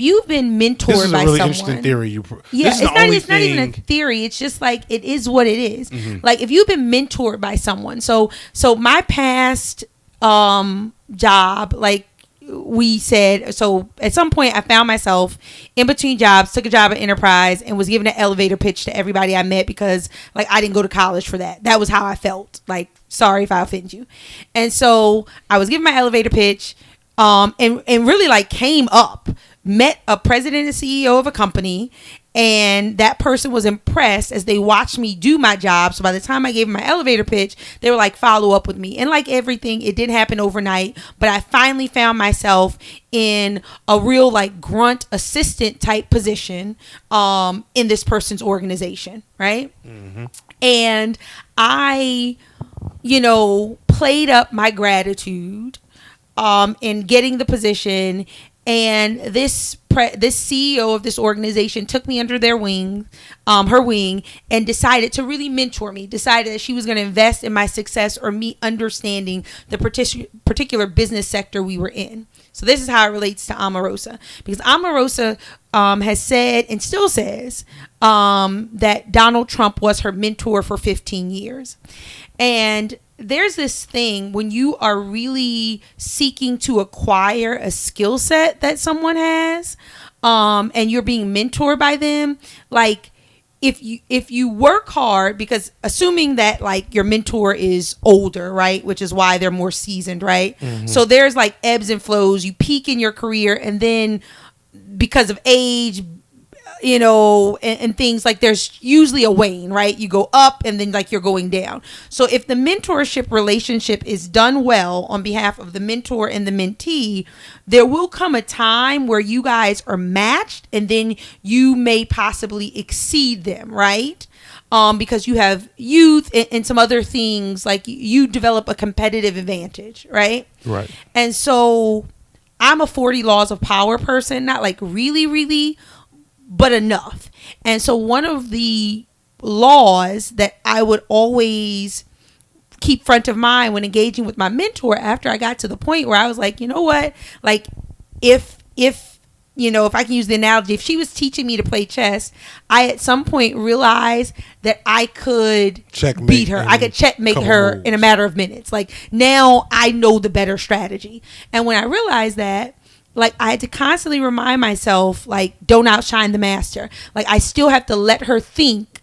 you've been mentored this is by a really someone, interesting theory. It's not even a theory. It's just like it is what it is. Mm-hmm. Like if you've been mentored by someone. So my past job, like we said, so at some point I found myself in between jobs, took a job at Enterprise and was giving an elevator pitch to everybody I met because like I didn't go to college for that. That was how I felt. Like, sorry if I offend you. And so I was giving my elevator pitch and really like came up, met a president and CEO of a company, and that person was impressed as they watched me do my job. So by the time I gave them my elevator pitch, they were like, follow up with me. And like everything, it didn't happen overnight, but I finally found myself in a real like grunt assistant type position in this person's organization, right? Mm-hmm. And I, played up my gratitude in getting the position. And this CEO of this organization took me under their wing, her wing, and decided to really mentor me. Decided that she was going to invest in my success or me understanding the particular business sector we were in. So this is how it relates to Omorossa, because Omorossa has said and still says that Donald Trump was her mentor for 15 years, and there's this thing when you are really seeking to acquire a skill set that someone has, and you're being mentored by them, like if you work hard, because assuming that like your mentor is older, right, which is why they're more seasoned, right? Mm-hmm. So there's like ebbs and flows. You peak in your career, and then because of age, and things like there's usually a wane, right? You go up and then like you're going down. So if the mentorship relationship is done well on behalf of the mentor and the mentee, there will come a time where you guys are matched and then you may possibly exceed them, right? Because you have youth and some other things, like you develop a competitive advantage, right? Right. And so I'm a 40 laws of power person, not like really, really, but enough. And so one of the laws that I would always keep front of mind when engaging with my mentor, after I got to the point where I was like, you know what, like if I can use the analogy, if she was teaching me to play chess, I at some point realized that I could beat her. I could checkmate her moves in a matter of minutes. Like now I know the better strategy. And when I realized that, like I had to constantly remind myself, like, don't outshine the master. Like I still have to let her think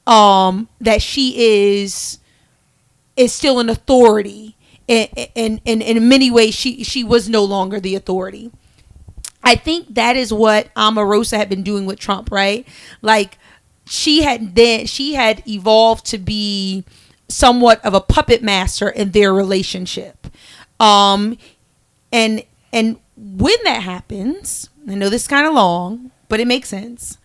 that she is still an authority and in many ways she was no longer the authority. I think that is what Omarosa had been doing with Trump, right? Like she had evolved to be somewhat of a puppet master in their relationship. And when that happens, I know this is kind of long, but it makes sense.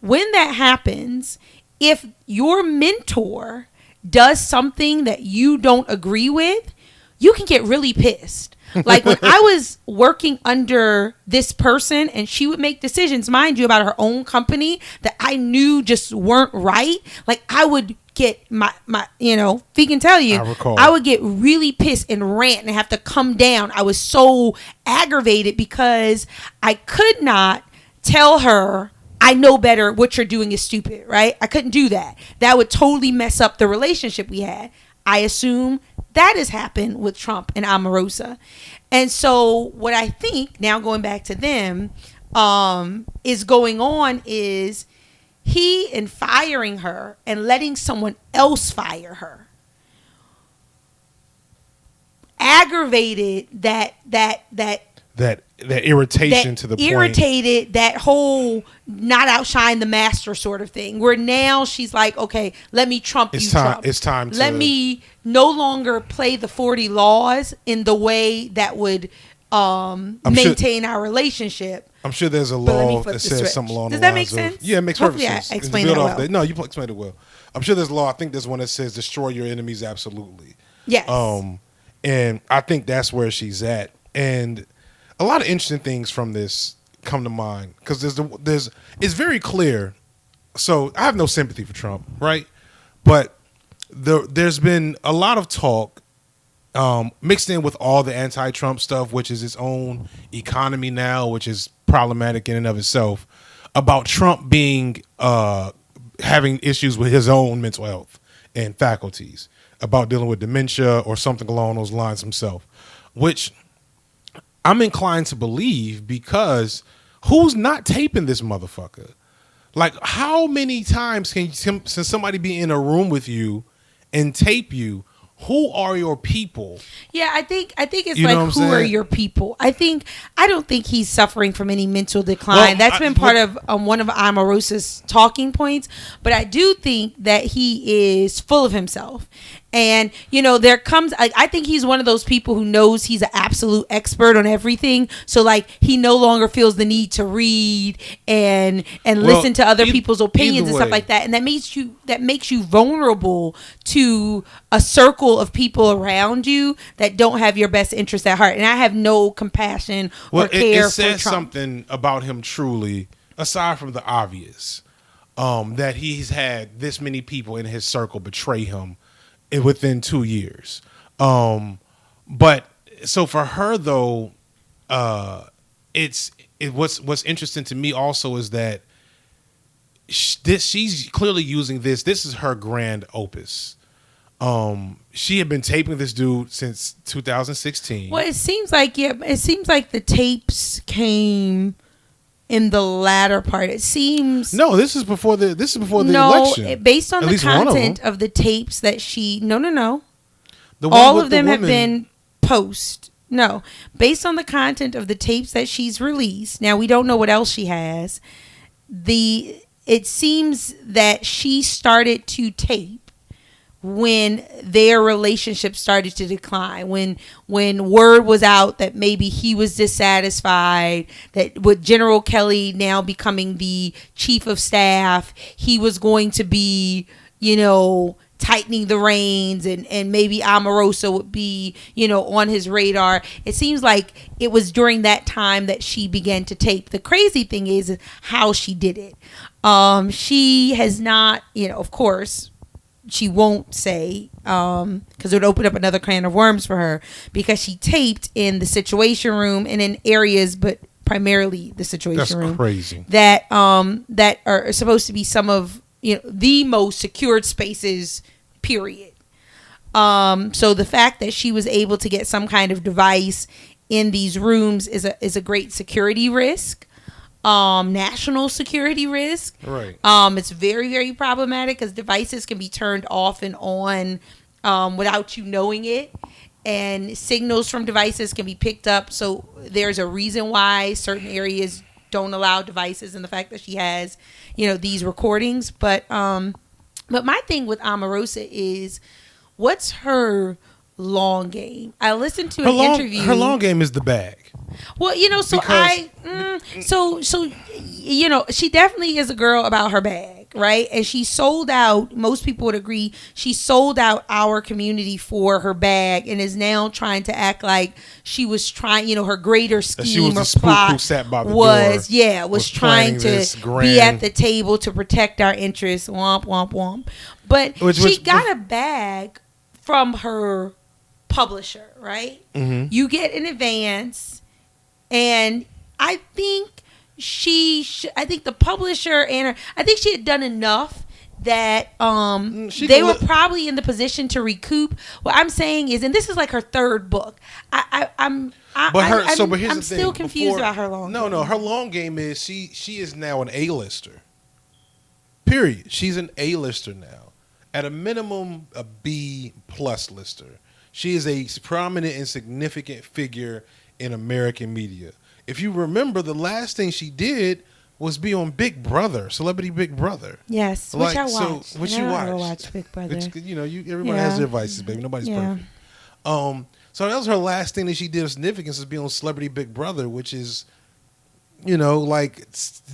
When that happens, if your mentor does something that you don't agree with, you can get really pissed. Like when I was working under this person and she would make decisions, mind you, about her own company that I knew just weren't right. Like I would get my Fee can tell you, I would get really pissed and rant and have to come down. I was so aggravated because I could not tell her, I know better, what you're doing is stupid, right? I couldn't do that. That would totally mess up the relationship we had. I assume that has happened with Trump and Omarosa. And so what I think, now going back to them, is going on is he, in firing her and letting someone else fire her, aggravated that irritation to the point. Irritated that whole not outshine the master sort of thing. Where now she's like, okay, let me trump you, Trump. It's time to... Let me no longer play the 40 laws in the way that would maintain our relationship. I'm sure there's a law that says something along the lines of... Does that make sense? Yeah, it makes perfect sense. I explained it well. No, you explained it well. I'm sure there's a law. I think there's one that says destroy your enemies absolutely. Yes. And I think that's where she's at. And a lot of interesting things from this come to mind because it's very clear. So I have no sympathy for Trump, right? But there's been a lot of talk mixed in with all the anti-Trump stuff, which is its own economy now, which is problematic in and of itself, about Trump being having issues with his own mental health and faculties, about dealing with dementia or something along those lines himself, which I'm inclined to believe because who's not taping this motherfucker? Like, how many times can somebody be in a room with you and tape you? Who are your people? Yeah, I think it's like, who are your people? I don't think he's suffering from any mental decline. Well, that's been part of one of Omarosa's talking points. But I do think that he is full of himself. And, there comes, I think he's one of those people who knows he's an absolute expert on everything. So, like, he no longer feels the need to read and listen to other people's opinions and stuff like that. And that makes you vulnerable to a circle of people around you that don't have your best interest at heart. And I have no compassion or care for Trump. It says something about him truly, aside from the obvious, that he's had this many people in his circle betray him within 2 years. But so for her though, what's interesting to me also is that she's clearly using this. This is her grand opus. She had been taping this dude since 2016. Well, it seems like the tapes came in the latter part. It seems no. This is before the election. Based on the content of the tapes that she all of them have been post. No, based on the content of the tapes that she's released. Now we don't know what else she has. It seems that she started to tape when their relationship started to decline, when word was out that maybe he was dissatisfied, that with General Kelly now becoming the chief of staff, he was going to be, tightening the reins and maybe Omarosa would be, on his radar. It seems like it was during that time that she began to tape. The crazy thing is how she did it. She has not, of course, she won't say, because it would open up another can of worms for her, because she taped in the Situation Room and in areas, but primarily the Situation Room. That's crazy. That are supposed to be some of the most secured spaces, period. So the fact that she was able to get some kind of device in these rooms is a great security risk. National security risk. Right. It's very, very problematic because devices can be turned off and on without you knowing it. and signals from devices can be picked up. So there's a reason why certain areas don't allow devices, and the fact that she has, these recordings. But my thing with Omorossa is, what's her long game? I listened to an interview. Her long game is the bag. Well, she definitely is a girl about her bag, right? And she sold out. Most people would agree she sold out our community for her bag, and is now trying to act like she was trying. Her greater scheme or plot who sat by the was door, was trying to be at the table to protect our interests. Womp womp womp. But she got a bag from her publisher, right? Mm-hmm. You get an advance. And I think I think the publisher and her, I think she had done enough that they were probably in the position to recoup. What I'm saying is, and this is like her third book. I'm still confused about her long game. No, her long game is she is now an A-lister. Period. She's an A-lister now. At a minimum, a B+ lister. She is a prominent and significant figure in American media. If you remember, the last thing she did was be on Big Brother, Celebrity Big Brother. Yes, which I watched. So, which you watched. I watched Big Brother. Everybody has their vices, baby. Nobody's perfect. So that was her last thing that she did of significance, is be on Celebrity Big Brother, which is, like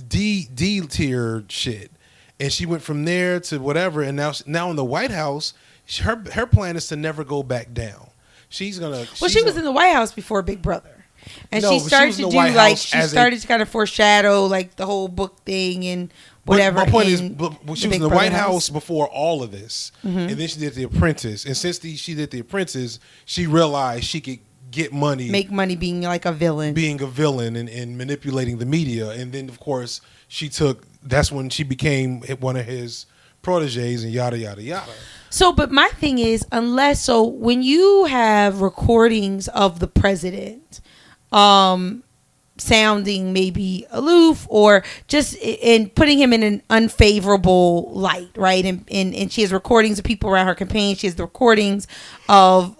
D tier shit. And she went from there to whatever, and now in the White House, her plan is to never go back down. She was in the White House before Big Brother. And she started to do started to kind of foreshadow like the whole book thing and whatever. My point is, she was in the White House before all of this, and then she did The Apprentice. And since she did The Apprentice, she realized she could get money, make money being like a villain, and manipulating the media. And then of course that's when she became one of his proteges and yada yada yada. So, but my thing is, when you have recordings of the president sounding maybe aloof or just in putting him in an unfavorable light, right? And she has recordings of people around her campaign. She has the recordings of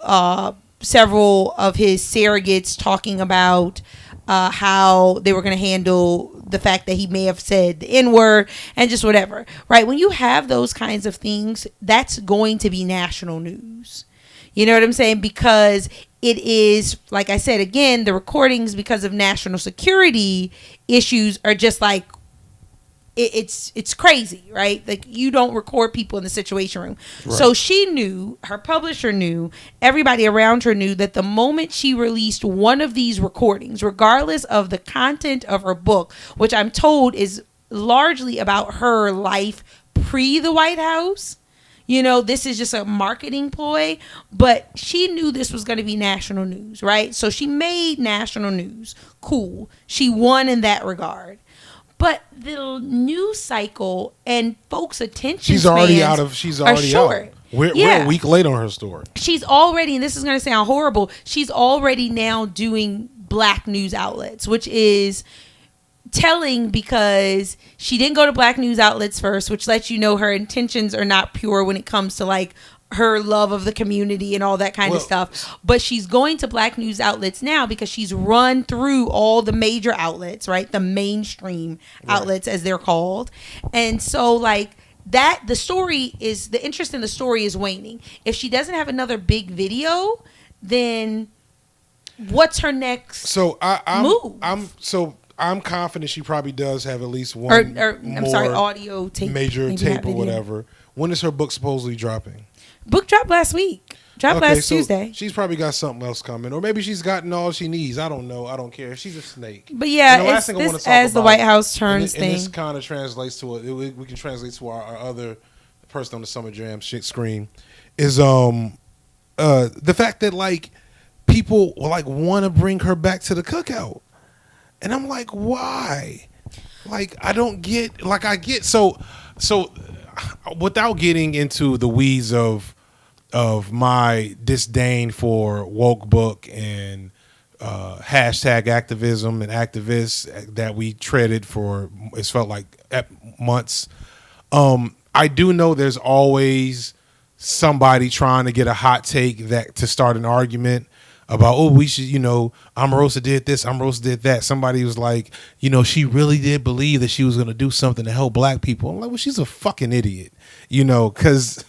several of his surrogates talking about how they were going to handle the fact that he may have said the N-word and just whatever, right? When you have those kinds of things, that's going to be national news. You know what I'm saying? Because it is, like I said, again, the recordings, because of national security issues, are just like, it's crazy, right? Like, you don't record people in the Situation Room. Right. So she knew, her publisher knew, everybody around her knew that the moment she released one of these recordings, regardless of the content of her book, which I'm told is largely about her life pre the White House, this is just a marketing ploy, but she knew this was going to be national news, right? So she made national news. Cool. She won in that regard. But the news cycle and folks' attention She's already out. We're a week late on her story. She's already, and this is going to sound horrible, she's already now doing black news outlets, which is telling, because she didn't go to black news outlets first, which lets you know her intentions are not pure when it comes to like her love of the community and all that kind of stuff. But she's going to black news outlets now because she's run through all the major outlets, right? The mainstream outlets, as they're called. And so like that, the interest in the story is waning. If she doesn't have another big video, then what's her next move? I'm confident she probably does have at least one audio tape, major tape or whatever. When is her book supposedly dropping? Book dropped last week. Last Tuesday. She's probably got something else coming, or maybe she's gotten all she needs. I don't know. I don't care. She's a snake. But yeah, it's this as the White House turns thing. And this kind of translates to we can translate to our other person on the Summer Jam shit screen is the fact that like people like want to bring her back to the cookout, and I'm like, why? Like I don't get. Like I get so. Without getting into the weeds of my disdain for woke book and hashtag activism and activists that we treaded for, it's felt like months. I do know there's always somebody trying to get a hot take that to start an argument about, oh, we should, Omorossa did this, Omorossa did that. Somebody was like, she really did believe that she was going to do something to help black people. I'm like, well, she's a fucking idiot, because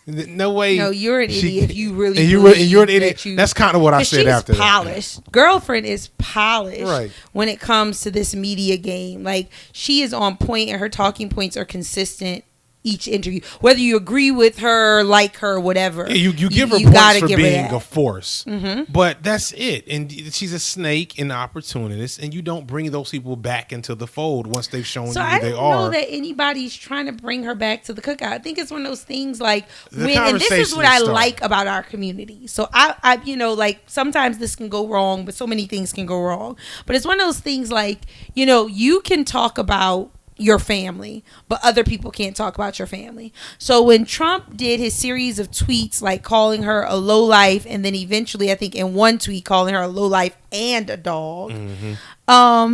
no way. No, you're an idiot if you really and you're an idiot. That's kind of what I said after polished. That. Girlfriend is polished right. when it comes to this media game. Like, she is on point and her talking points are consistent each interview, whether you agree with her, like her, whatever. Yeah, you give her points for being a force, but that's it. And she's a snake and opportunist, and you don't bring those people back into the fold once they've shown you who they are. So I don't know that anybody's trying to bring her back to the cookout. I think it's one of those things like and this is what I like about our community. So I like sometimes this can go wrong, but so many things can go wrong. But it's one of those things like you can talk about your family, but other people can't talk about your family. So when Trump did his series of tweets, like calling her a lowlife, and then eventually, I think in one tweet, calling her a lowlife and a dog, nah.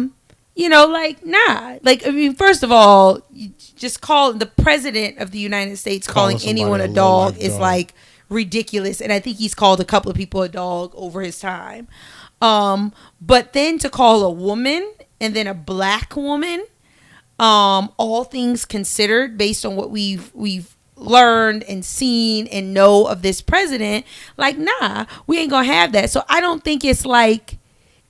Like, I mean, first of all, just call the president of the United States calling anyone a dog is like ridiculous. And I think he's called a couple of people a dog over his time. But then to call a woman and then a black woman, all things considered, based on what we've learned and seen and know of this president, like, nah, we ain't gonna have that. So I don't think it's like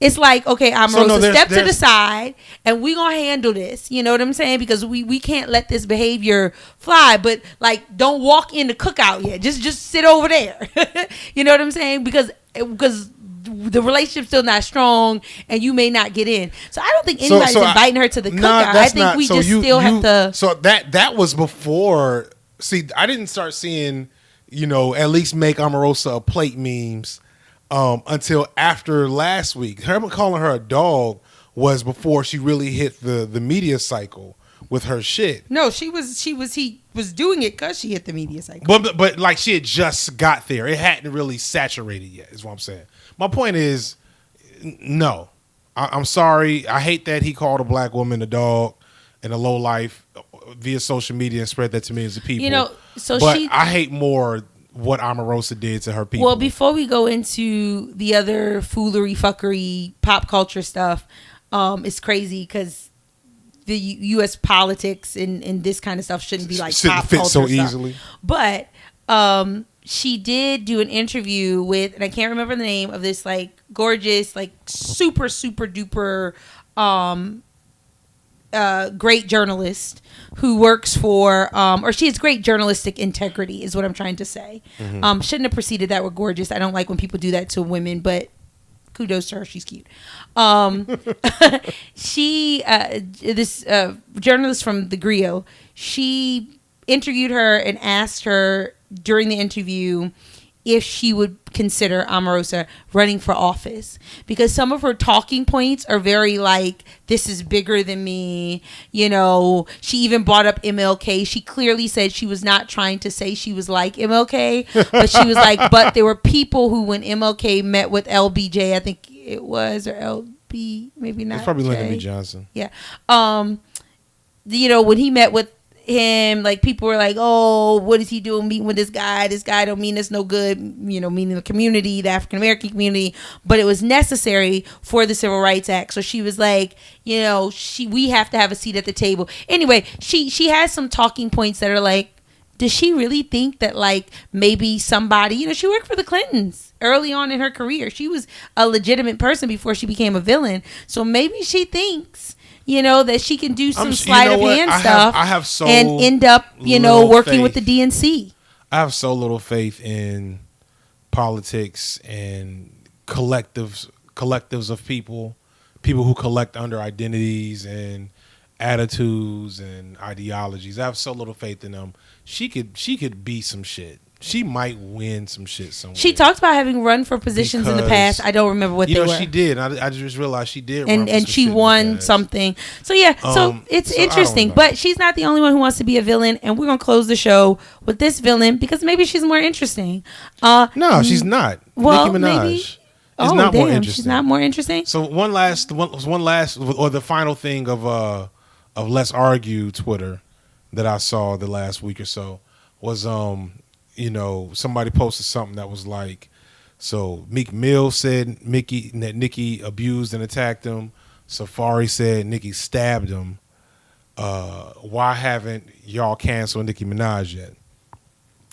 okay, Omorossa, step to the side and we gonna handle this. You know what I'm saying? Because we can't let this behavior fly. But like, don't walk in the cookout yet. Just sit over there. You know what I'm saying? Because the relationship's still not strong and you may not get in. So I don't think anybody's inviting her to the cookout. I think we have to. So that was before. See, I didn't start seeing, at least make Omorossa a plate memes until after last week. Her calling her a dog was before she really hit the media cycle with her shit. No, he was doing it because she hit the media cycle. But like, she had just got there. It hadn't really saturated yet, is what I'm saying. My point is, no. I'm sorry. I hate that he called a black woman a dog and a lowlife via social media and spread that to millions of people. I hate more what Omorossa did to her people. Well, before we go into the other foolery, fuckery, pop culture stuff, it's crazy because the U.S. politics and this kind of stuff shouldn't be like pop culture so easily. But she did do an interview with, and I can't remember the name of this, like, gorgeous, like, super, super duper great journalist who works for, or she has great journalistic integrity is what I'm trying to say. Shouldn't have preceded that with gorgeous. I don't like when people do that to women, but kudos to her. She's cute. She, this journalist from the Griot, she interviewed her and asked her during the interview if she would consider Omorossa running for office, because some of her talking points are very like, this is bigger than me. She even brought up MLK. She clearly said she was not trying to say she was like MLK, but she was like, but there were people who, when MLK met with LBJ, I think it was, or LB, maybe not. It's probably J. Lyndon B. Johnson. Yeah. When he met with him, like, people were like, oh, what is he doing meeting with this guy? This guy don't mean us no good, meaning the community, the African American community, but it was necessary for the Civil Rights Act. So she was like, we have to have a seat at the table. Anyway, she has some talking points that are like, does she really think that, like, maybe somebody, she worked for the Clintons early on in her career. She was a legitimate person before she became a villain. So maybe she thinks, that she can do some sleight of hand stuff and end up, working with the DNC. I have so little faith in politics and collectives of people who collect under identities and attitudes and ideologies. I have so little faith in them. She could be some shit. She might win some shit somewhere. She talked about having run for positions in the past. I don't remember what they were. She did. I just realized she did. And she won something. So yeah. So it's interesting. But she's not the only one who wants to be a villain. And we're gonna close the show with this villain because maybe she's more interesting. No, she's not. Well, Nicki Minaj. Maybe. Not more interesting. She's not more interesting. So one last, or the final thing of Let's Argue Twitter that I saw the last week or so was somebody posted something that was like, so Meek Mill said that Nicki abused and attacked him. Safari said Nicki stabbed him. Why haven't y'all canceled Nicki Minaj yet?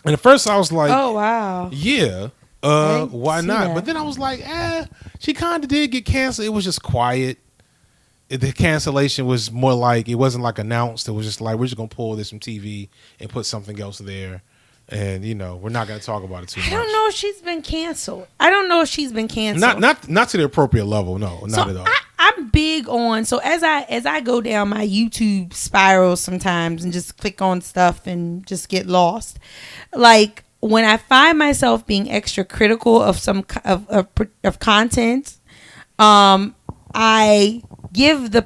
And at first I was like, oh wow, yeah, why not? That. But then I was like, she kind of did get canceled. It was just quiet. The cancellation was more like, it wasn't like announced. It was just like, we're just gonna pull this from TV and put something else there, and we're not gonna talk about it too much. I don't know if she's been canceled. Not to the appropriate level. No, not at all. I'm big on, so as I go down my YouTube spiral sometimes and just click on stuff and just get lost, like when I find myself being extra critical of some of content, I give the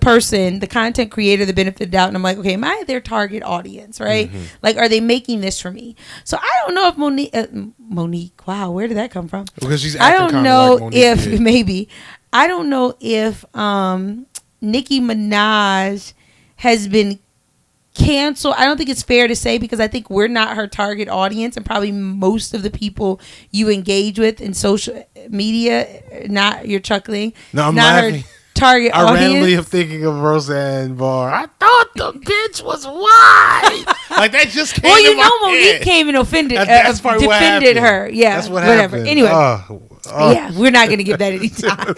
content creator, the benefit of the doubt, and I'm like, okay, am I their target audience, right? Mm-hmm. Like, are they making this for me? So I don't know if Monique, wow, where did that come from? Because she's acting kind of like Monique did. Maybe, I don't know if Nicki Minaj has been canceled. I don't think it's fair to say, because I think we're not her target audience, and probably most of the people you engage with in social media, you're chuckling. No, I'm not laughing. Her target I audience. randomly am thinking of Roseanne Barr. I thought the bitch was white. Like that just came. Well, Monique came and offended. That's defended her. Yeah, that's what whatever. happened. Anyway, yeah, we're not going to give that any time.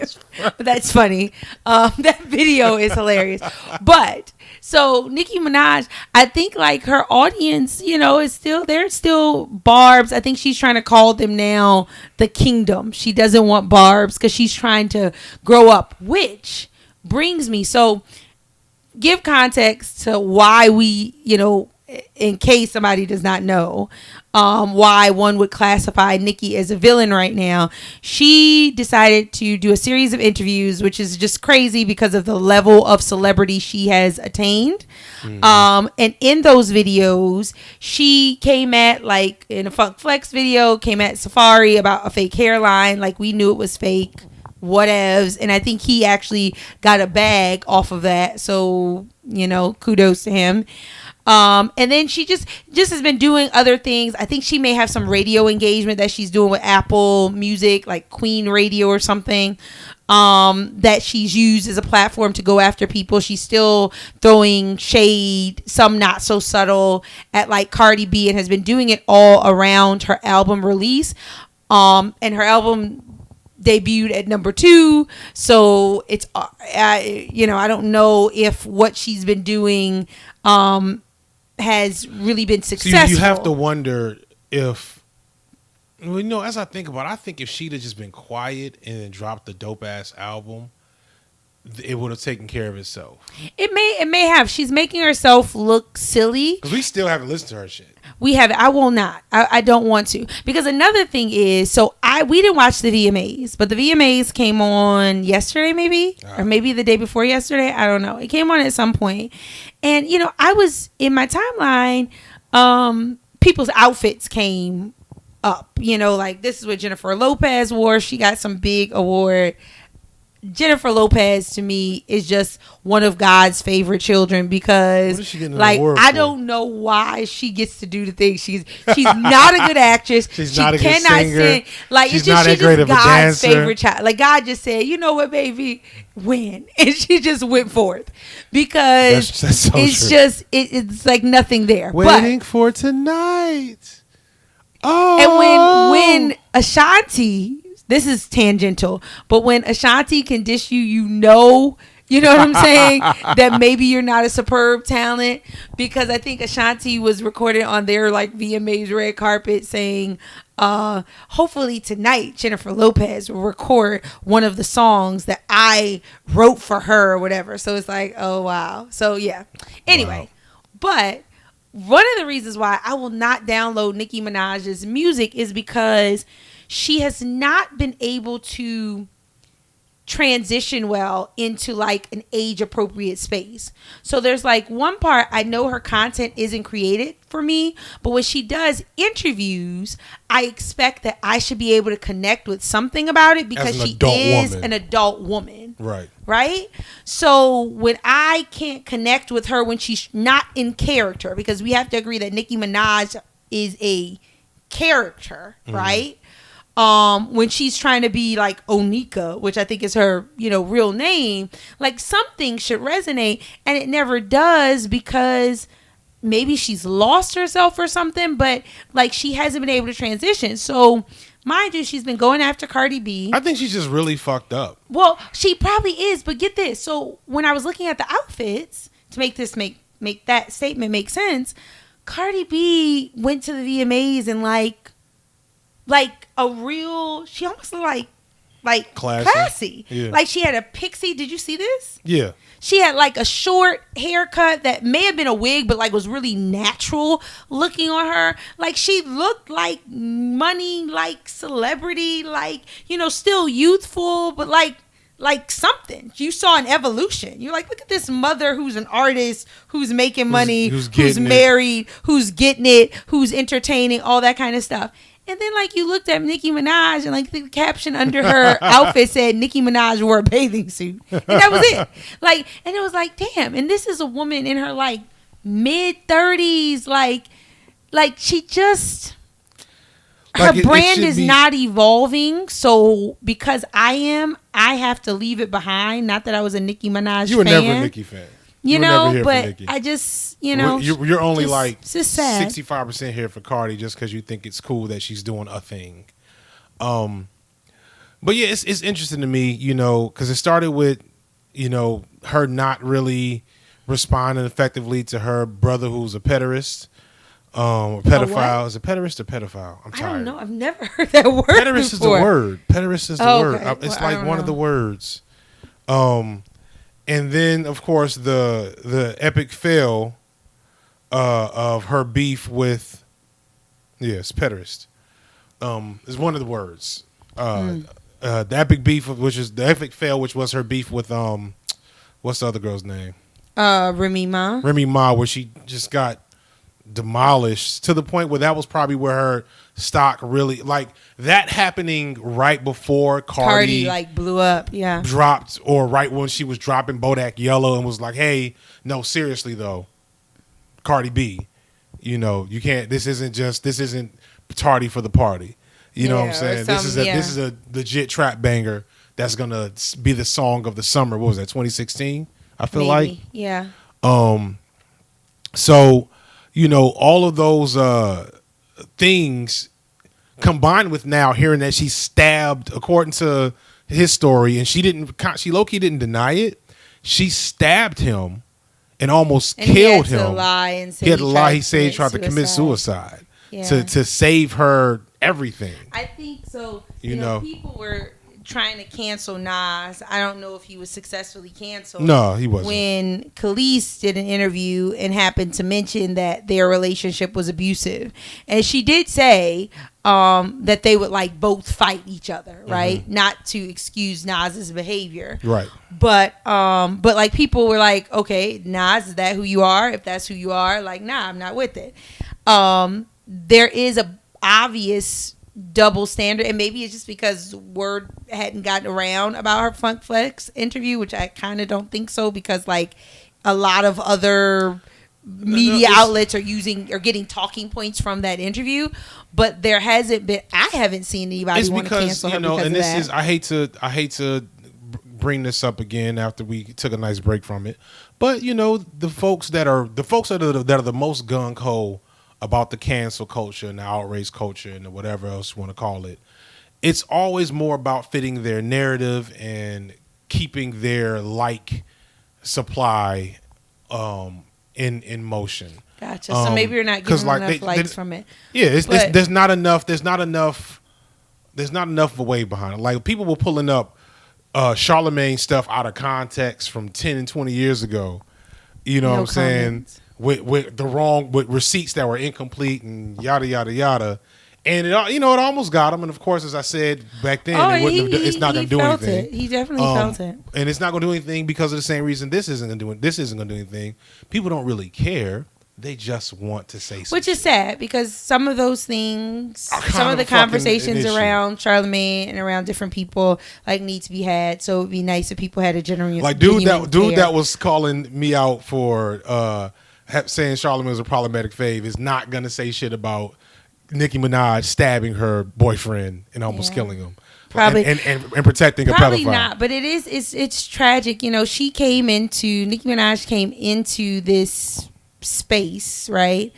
But that's funny. That video is hilarious. But so Nicki Minaj, I think like her audience, they're still barbs. I think she's trying to call them now the kingdom. She doesn't want barbs because she's trying to grow up, which brings me. So give context to why we, in case somebody does not know, why one would classify Nicki as a villain right now. She decided to do a series of interviews, which is just crazy because of the level of celebrity she has attained. Mm-hmm. And in those videos, she came at, like in a Funk Flex video, came at Safari about a fake hairline. Like, we knew it was fake, whatevs. And I think he actually got a bag off of that. So, kudos to him. And then she just has been doing other things. I think she may have some radio engagement that she's doing with Apple Music, like Queen Radio or something, that she's used as a platform to go after people. She's still throwing shade, some not so subtle, at like Cardi B, and has been doing it all around her album release. And her album debuted at number 2. So it's, I don't know if what she's been doing, has really been successful. So you have to wonder if, as I think about it, I think if she'd have just been quiet and then dropped the dope ass album, it would have taken care of itself. It may have. She's making herself look silly. Because we still haven't listened to her shit. We have. I will not. I don't want to. Because another thing is, we didn't watch the VMAs, but the VMAs came on yesterday, maybe, or maybe the day before yesterday. I don't know. It came on at some point, and I was in my timeline. People's outfits came up. Like, this is what Jennifer Lopez wore. She got some big award. Jennifer Lopez to me is just one of God's favorite children, because like, I don't know why she gets to do the things she's not a good actress. She not a good singer. Sing. Like, she's not that great of a God's dancer. favorite child. Like, God just said, you know what, baby, win, and she just went forth, because that's so it's true. Just it's like nothing there. Waiting for tonight. Oh, and when Ashanti. This is tangential, but when Ashanti can dish you, you know what I'm saying? That maybe you're not a superb talent, because I think Ashanti was recorded on their like VMA's red carpet saying, hopefully tonight Jennifer Lopez will record one of the songs that I wrote for her or whatever. So it's like, oh wow. So yeah. Anyway, But one of the reasons why I will not download Nicki Minaj's music is because she has not been able to transition well into like an age appropriate space. So there's like one part, I know her content isn't created for me, but when she does interviews, I expect that I should be able to connect with something about it, because she is an adult woman. Right? So when I can't connect with her when she's not in character, because we have to agree that Nicki Minaj is a character, right? When she's trying to be like Onika, which I think is her, real name, like something should resonate, and it never does because maybe she's lost herself or something, but like she hasn't been able to transition. So mind you, she's been going after Cardi B. I think she's just really fucked up. Well, she probably is, but get this. So when I was looking at the outfits to make that statement make sense, Cardi B went to the VMAs and like a real, she almost looked like classy. Yeah. Like she had a pixie. Did you see this? Yeah. She had like a short haircut that may have been a wig, but like was really natural looking on her. Like she looked like money, like celebrity, like, still youthful, but like something. You saw an evolution. You're like, look at this mother who's an artist, who's making money, who's married, who's getting it, who's entertaining, all that kind of stuff. And then, like, you looked at Nicki Minaj and, like, the caption under her outfit said, Nicki Minaj wore a bathing suit. And that was it. Like, and it was like, damn. And this is a woman in her, like, mid-30s. Like she just... Her brand is not evolving. So, because I have to leave it behind. Not that I was a Nicki Minaj fan. You were never a Nicki fan. But I just, you're only just, like it's just sad. 65% here for Cardi just because you think it's cool that she's doing a thing. But yeah, it's interesting to me, because it started with, her not really responding effectively to her brother who's a pederast, or pedophile. Is it pederast or pedophile? I'm tired. I don't know. I've never heard that word Pederast before. is the word. Pederast is the word. Okay. It's like one of the words. And then, of course, the epic fail of her beef with, it's pederast, is one of the words. The epic beef, which is the epic fail, which was her beef with, what's the other girl's name? Remy Ma. Remy Ma, where she just got demolished to the point where that was probably where her stock really, like, that happening right before Cardi like blew up, dropped, or right when she was dropping Bodak Yellow and was like, hey, no, seriously though, Cardi B, you can't, this isn't tardy for the party, what I'm saying? This is a legit trap banger that's gonna be the song of the summer. What was that, 2016? I feel like so all of those things combined with now hearing that she stabbed, according to his story, and she low-key didn't deny it. She stabbed him and almost killed him. He had to lie. He said he tried to commit suicide to save her everything. I think so. People were trying to cancel Nas. I don't know if he was successfully canceled. No, he wasn't. When Khalees did an interview and happened to mention that their relationship was abusive, and she did say that they would like both fight each other, right? Not to excuse Nas's behavior, right? But like people were like, okay, Nas, is that who you are? If that's who you are, like, nah, I'm not with it. There is a obvious double standard, and maybe it's just because word hadn't gotten around about her Funk Flex interview, which I kind of don't think so, because like a lot of other media outlets are getting talking points from that interview, but there hasn't been. I haven't seen anybody want to cancel her because of that. I hate to bring this up again after we took a nice break from it, but the folks that are the most gung ho about the cancel culture and the outrage culture and whatever else you want to call it, it's always more about fitting their narrative and keeping their supply in motion. Gotcha. So maybe you're not getting enough likes from it. Yeah, there's not enough of a way behind it. Like, people were pulling up Charlemagne stuff out of context from 10 and 20 years ago. What I'm saying? With receipts that were incomplete and yada yada yada, and it almost got him. And of course, as I said back then, it's not going to do anything. He definitely felt it, and it's not going to do anything because of the same reason this isn't going to do anything. People don't really care; they just want to say something. Which is sad, because some of those things, some of the conversations around Charlemagne and around different people need to be had. So it'd be nice if people had a genuine dude that was calling me out for saying Charlemagne was a problematic fave is not gonna say shit about Nicki Minaj stabbing her boyfriend and almost killing him. Probably and protecting a probably pedophile. not, but it's tragic. Nicki Minaj came into this space, right?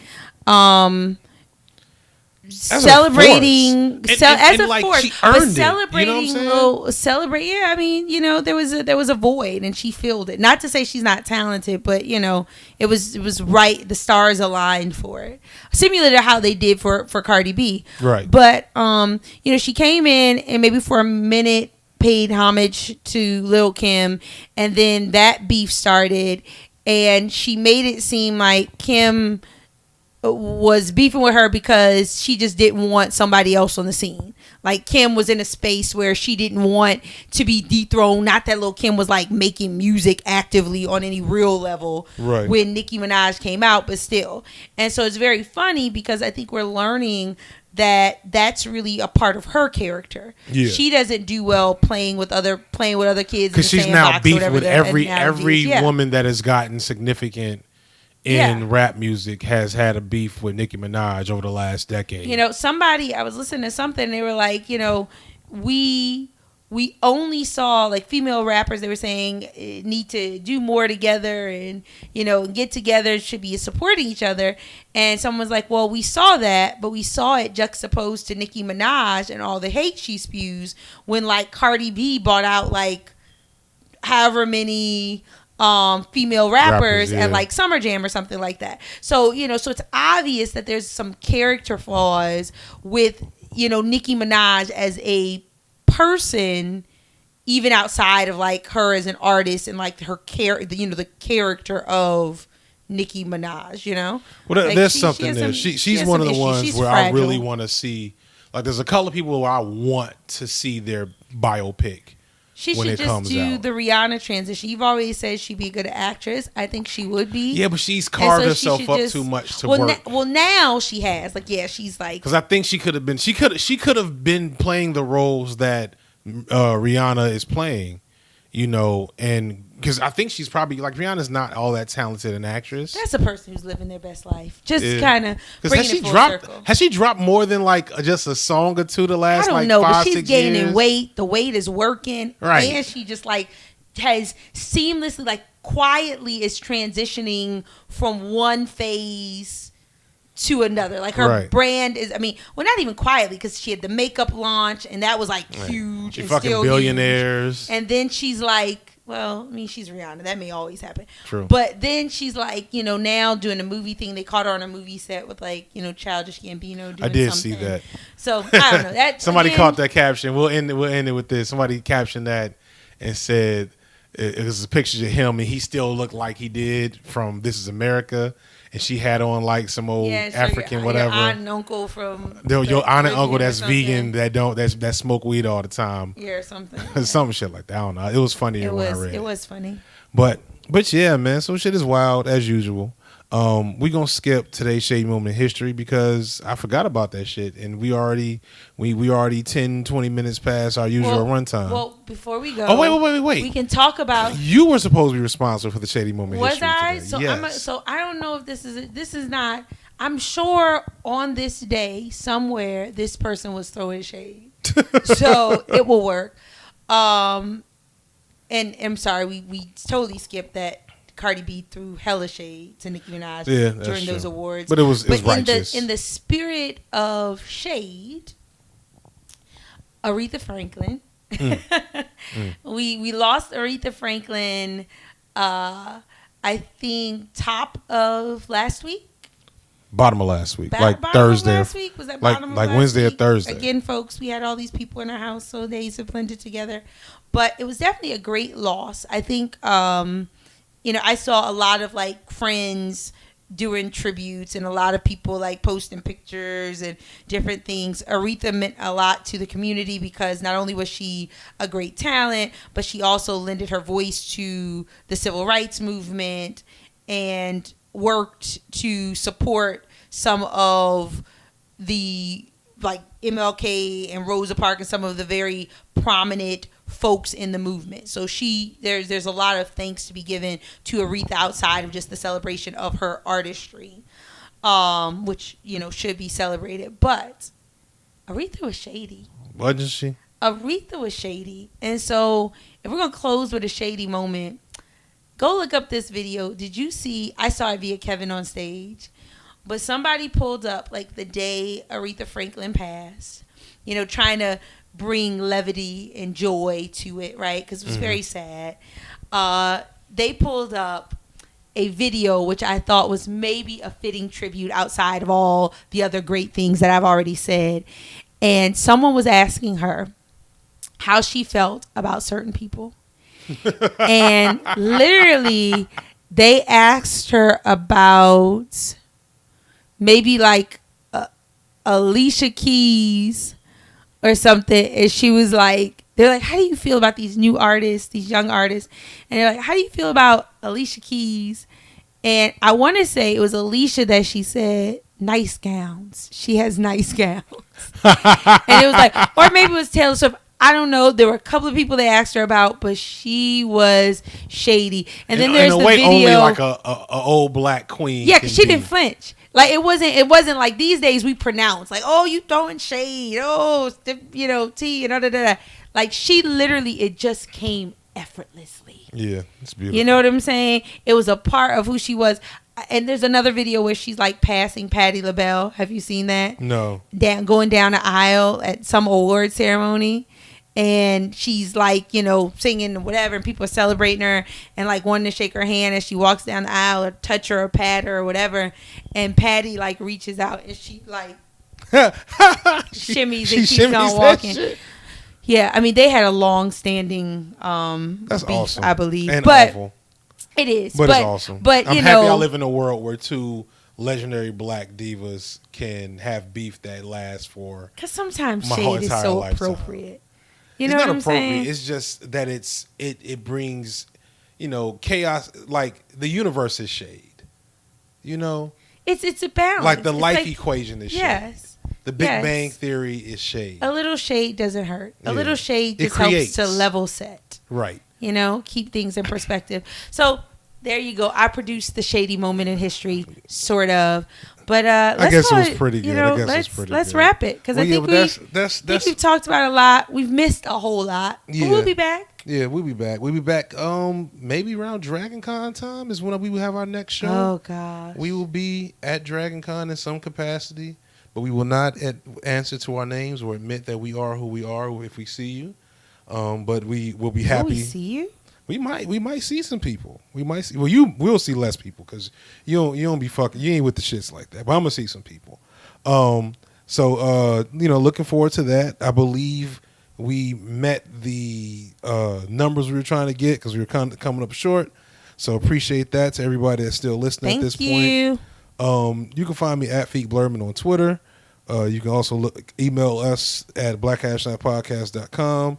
Celebrating as a like force, she earned but it. celebrating, You know what I'm saying? Yeah, I mean, there was a void, and she filled it. Not to say she's not talented, but it was right. The stars aligned for it, similar to how they did for Cardi B. Right. But she came in and maybe for a minute paid homage to Lil' Kim, and then that beef started, and she made it seem like Kim was beefing with her because she just didn't want somebody else on the scene. Like Kim was in a space where she didn't want to be dethroned. Not that Lil' Kim was like making music actively on any real level when Nicki Minaj came out, but still. And so it's very funny because I think we're learning that that's really a part of her character. Yeah. She doesn't do well playing with other kids because she's now beefing with every woman that has gotten significant in rap music has had a beef with Nicki Minaj over the last decade. I was listening to something, they were like, we only saw like female rappers, they were saying need to do more together and, get together, should be supporting each other. And someone was like, well, we saw that, but we saw it juxtaposed to Nicki Minaj and all the hate she spews when like Cardi B bought out like however many female rappers at like Summer Jam or something like that. So, so it's obvious that there's some character flaws with, Nicki Minaj as a person, even outside of like her as an artist and like her the character of Nicki Minaj, Well, like there's something there. She's one of the ones where fragile. I really want to see, like there's a couple of people where I want to see their biopic. She should just do the Rihanna transition. You've always said she'd be a good actress. I think she would be. Yeah, but she's carved herself up too much to work. Now she has. Like, yeah, she's like. Because I think she could have been. She could have been playing the roles that Rihanna is playing. And because I think she's probably like Rihanna's not all that talented an actress. That's a person who's living their best life. Just kind of bringing it full circle. Has she dropped more than like just a song or two the last like 5-6 years? I don't know, but she's gaining weight. The weight is working, right? And she just like has seamlessly, like quietly, is transitioning from one phase to another. Like her brand is, not even quietly, because she had the makeup launch and that was like huge. She fucking billionaires. Huge. And then she's like, she's Rihanna. That may always happen. True. But then she's like, now doing a movie thing. They caught her on a movie set with like, Childish Gambino doing I did something. see that. So I don't know. That somebody caught that caption. We'll end it with this. Somebody captioned that and said it was pictures of him and he still looked like he did from This Is America. And she had on like some old African whatever. Your aunt and uncle from your aunt and uncle that's vegan that smoke weed all the time. Yeah, or something. Some shit like that. I don't know. It was funny when I read it. It was funny. But yeah, man. So shit is wild as usual. We gonna skip today's Shady Moment in history because I forgot about that shit, and we already 10-20 minutes past our usual runtime. Well, before we go, wait. We can talk about. You were supposed to be responsible for the Shady Moment. Was history I? Today. So yes. So I don't know if this is not. I'm sure on this day somewhere this person was throwing shade, so it will work. And I'm sorry, we totally skipped that. Cardi B threw hella shade to Nicki Minaj during those awards. But it was righteous. In the spirit of shade, Aretha Franklin. We lost Aretha Franklin, I think top of last week. Bottom of last week. Like Thursday. Last week? Was that bottom of like last Wednesday week? or Thursday. Again, folks, we had all these people in our house, so days have blended together. But it was definitely a great loss. I think I saw a lot of like friends doing tributes and a lot of people like posting pictures and different things. Aretha meant a lot to the community because not only was she a great talent, but she also lended her voice to the civil rights movement and worked to support some of the like MLK and Rosa Parks and some of the very prominent folks in the movement. So there's a lot of thanks to be given to Aretha outside of just the celebration of her artistry. which should be celebrated. But Aretha was shady. Wasn't she? Aretha was shady, and so if we're gonna close with a shady moment, go look up this video. Did you see? I saw it via Kevin on stage, but somebody pulled up like the day Aretha Franklin passed. Trying to bring levity and joy to it, right? Because it was very sad. They pulled up a video which I thought was maybe a fitting tribute outside of all the other great things that I've already said. And someone was asking her how she felt about certain people. And literally they asked her about maybe like Alicia Keys or something, and she was like, they're like, how do you feel about these new artists, these young artists? And they're like, how do you feel about Alicia Keys? And I want to say it was Alicia that she said, nice gowns. She has nice gowns. And it was like, or maybe it was Taylor Swift. I don't know. There were a couple of people they asked her about, but she was shady. And then there's the video. Only like a old black queen. Yeah, because she didn't flinch. Like it wasn't like these days we pronounce like, oh, you throwing shade, oh, tea and da. Like she literally, it just came effortless. Yeah, it's beautiful. You know what I'm saying? It was a part of who she was. And there's another video where she's like passing Patti LaBelle. Have you seen that? No. Going down the aisle at some award ceremony. And she's like, singing or whatever, and people are celebrating her and like wanting to shake her hand as she walks down the aisle or touch her or pat her or whatever. And Patty like reaches out and she like shimmies and keeps on walking. Yeah, I mean they had a long-standing that's beef, awesome. I believe, and but awful. It is, but it's awesome. But I'm happy I live in a world where two legendary black divas can have beef that lasts for. Because sometimes shade is so lifetime. Appropriate. You know it's what not I'm appropriate. saying? It's just that it brings, chaos. Like the universe is shade. It's a balance. Like the life equation is shade. Yes. The Big Bang Theory is shade. A little shade doesn't hurt. A little shade just helps to level set. Right. Keep things in perspective. So there you go. I produced the shady moment in history, sort of. But I guess it was pretty good. Let's wrap it because I think we've talked about a lot. We've missed a whole lot. Yeah. But we'll be back. Yeah, we'll be back. We'll be back. Maybe around Dragon Con time is when we will have our next show. Oh gosh. We will be at Dragon Con in some capacity, but we will not answer to our names or admit that we are who we are if we see you. But we will be happy. Will we see you? We might see some people. We might see. Well, you will see less people because you don't be fucking. You ain't with the shits like that. But I'm gonna see some people. So looking forward to that. I believe we met the numbers we were trying to get because we were kind of coming up short. So appreciate that to everybody that's still listening at this point. You can find me at Feet Blurman on Twitter. You can also email us at blackhashnightpodcast.com.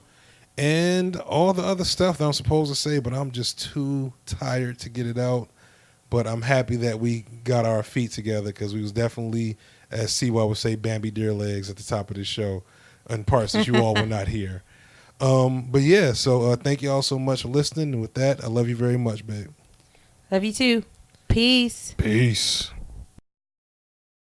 And all the other stuff that I'm supposed to say, but I'm just too tired to get it out. But I'm happy that we got our feet together because we was definitely, as CY would say, Bambi Deer Legs at the top of this show in parts that you all were not here. But yeah, so thank you all so much for listening. And with that, I love you very much, babe. Love you too. Peace. Peace.